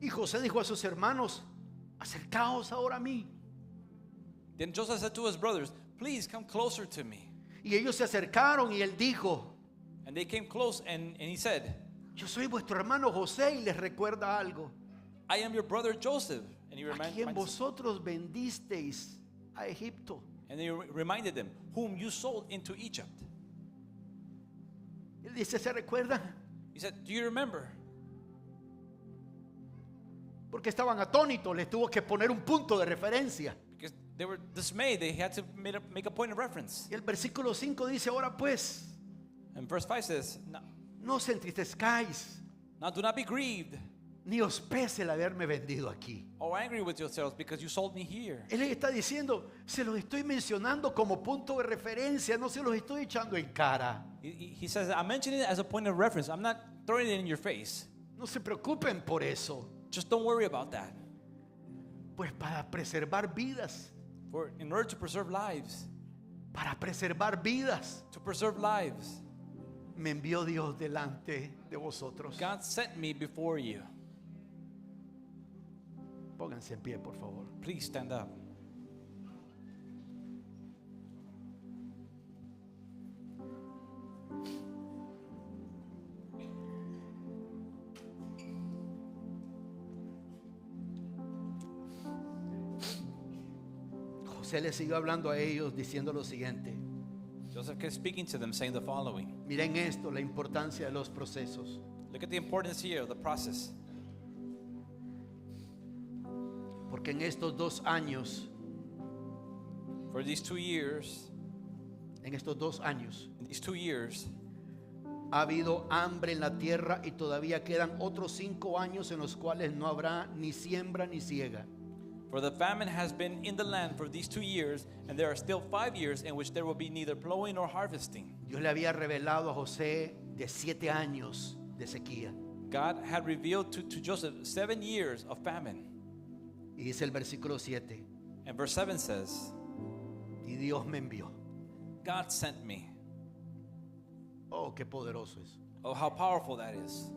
Y José dijo a sus hermanos, acercaos ahora a mí. Then Joseph said to his brothers, please come closer to me. Y ellos se acercaron y él dijo, And they came close, and he said, yo soy vuestro hermano José y les recuerda algo. I am your brother Joseph. And he A quien reminded vosotros vendisteis a Egipto. And they reminded them, whom you sold into Egypt. Él dice, ¿se recuerdan? He said, do you remember? Porque estaban atónitos, les tuvo que poner un punto de referencia. Because they were dismayed. They had to make a point of reference. Y el versículo 5 dice, ahora pues, And verse 5 says, no os entristezcáis, now do not be grieved ni os pese el haberme vendido aquí. or angry with yourselves because you sold me here. Él está diciendo, se los estoy mencionando como punto de referencia, no se los estoy echando en cara. He says, I'm mentioning it as a point of reference. I'm not throwing it in your face. No se preocupen por eso, Just don't worry about that. pues para preservar vidas, For in order to preserve lives, para preservar vidas, me envió Dios delante de vosotros. God sent me before you. Pónganse en pie, por favor. Please stand up. José les siguió hablando a ellos diciendo lo siguiente. Joseph kept speaking to them, saying the following. Miren esto, la importancia de los procesos. Look at the importance here of the process. Porque en estos 2 años, For these 2 years, en estos 2 años, in these 2 years, ha habido hambre en la tierra y todavía quedan otros 5 años en los cuales no habrá ni siembra ni siega. for the famine has been in the land for these 2 years, and there are still 5 years in which there will be neither plowing nor harvesting. Dios le había revelado a José de 7 años de sequía. God had revealed to Joseph 7 years of famine. Y dice el versículo 7, And verse 7 says, y Dios me envió. God sent me. Oh, qué poderoso es. Oh, how powerful that is.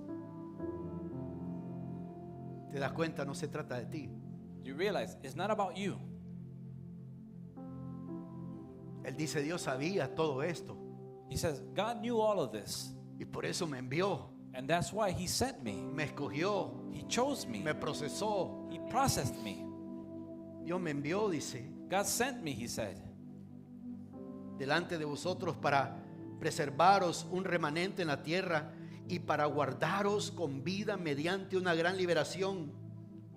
¿Te das cuenta? No se trata de ti. You realize it's not about you. Él dice, Dios sabía todo esto He says, God knew all of this. y por eso me envió, And that's why he sent me. me escogió, He chose me. me procesó. He processed me. Dios me envió, dice, God sent me, he said, delante de vosotros para preservaros un remanente en la tierra y para guardaros con vida mediante una gran liberación.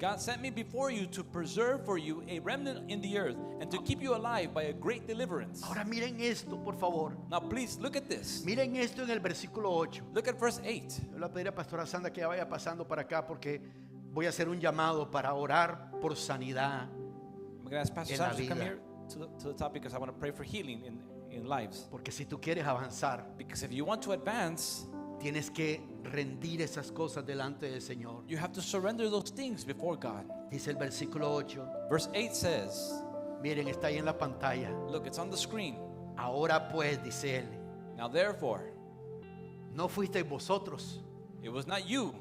God sent me before you to preserve for you a remnant in the earth and to keep you alive by a great deliverance. Ahora miren esto, por favor. Now please look at this. Miren esto en el versículo 8. Look at verse 8. Yo le voy a pedir a Pastora Sandra que ya vaya pasando para acá porque voy a hacer un llamado para orar por sanidad. I'm going to ask Pastor En la Sam to come vida. here to the top because I want to pray for healing in lives. Porque si tú quieres avanzar, Because if you want to advance, tienes que rendir esas cosas delante del Señor. you have to surrender those things before God. Dice el versículo 8. Verse 8 says, Miren, está ahí en la pantalla. look, it's on the screen. Ahora pues, dice él, Now therefore, no fuisteis vosotros, it was not you,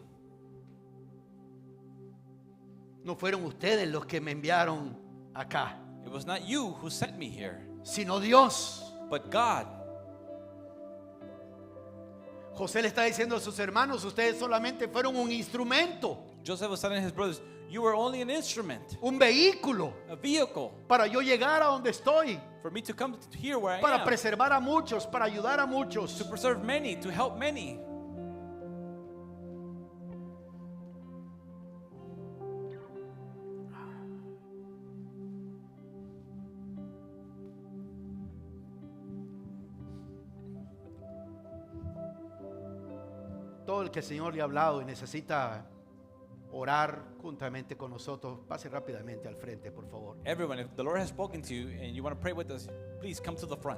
no fueron ustedes los que me enviaron acá, it was not you who sent me here, sino Dios. but God. José le está diciendo a sus hermanos, ustedes solamente fueron un instrumento, Joseph was telling his brothers, you were only an instrument, un vehículo a vehicle para yo llegar a donde estoy, for me to come to here where I para am, preservar a muchos, para ayudar a to muchos. preserve many, to help many. Todo el que el Señor le ha hablado y necesita orar juntamente con nosotros, pase rápidamente al frente, por favor. Everyone, if the Lord has spoken to you and you want to pray with us, please come to the front.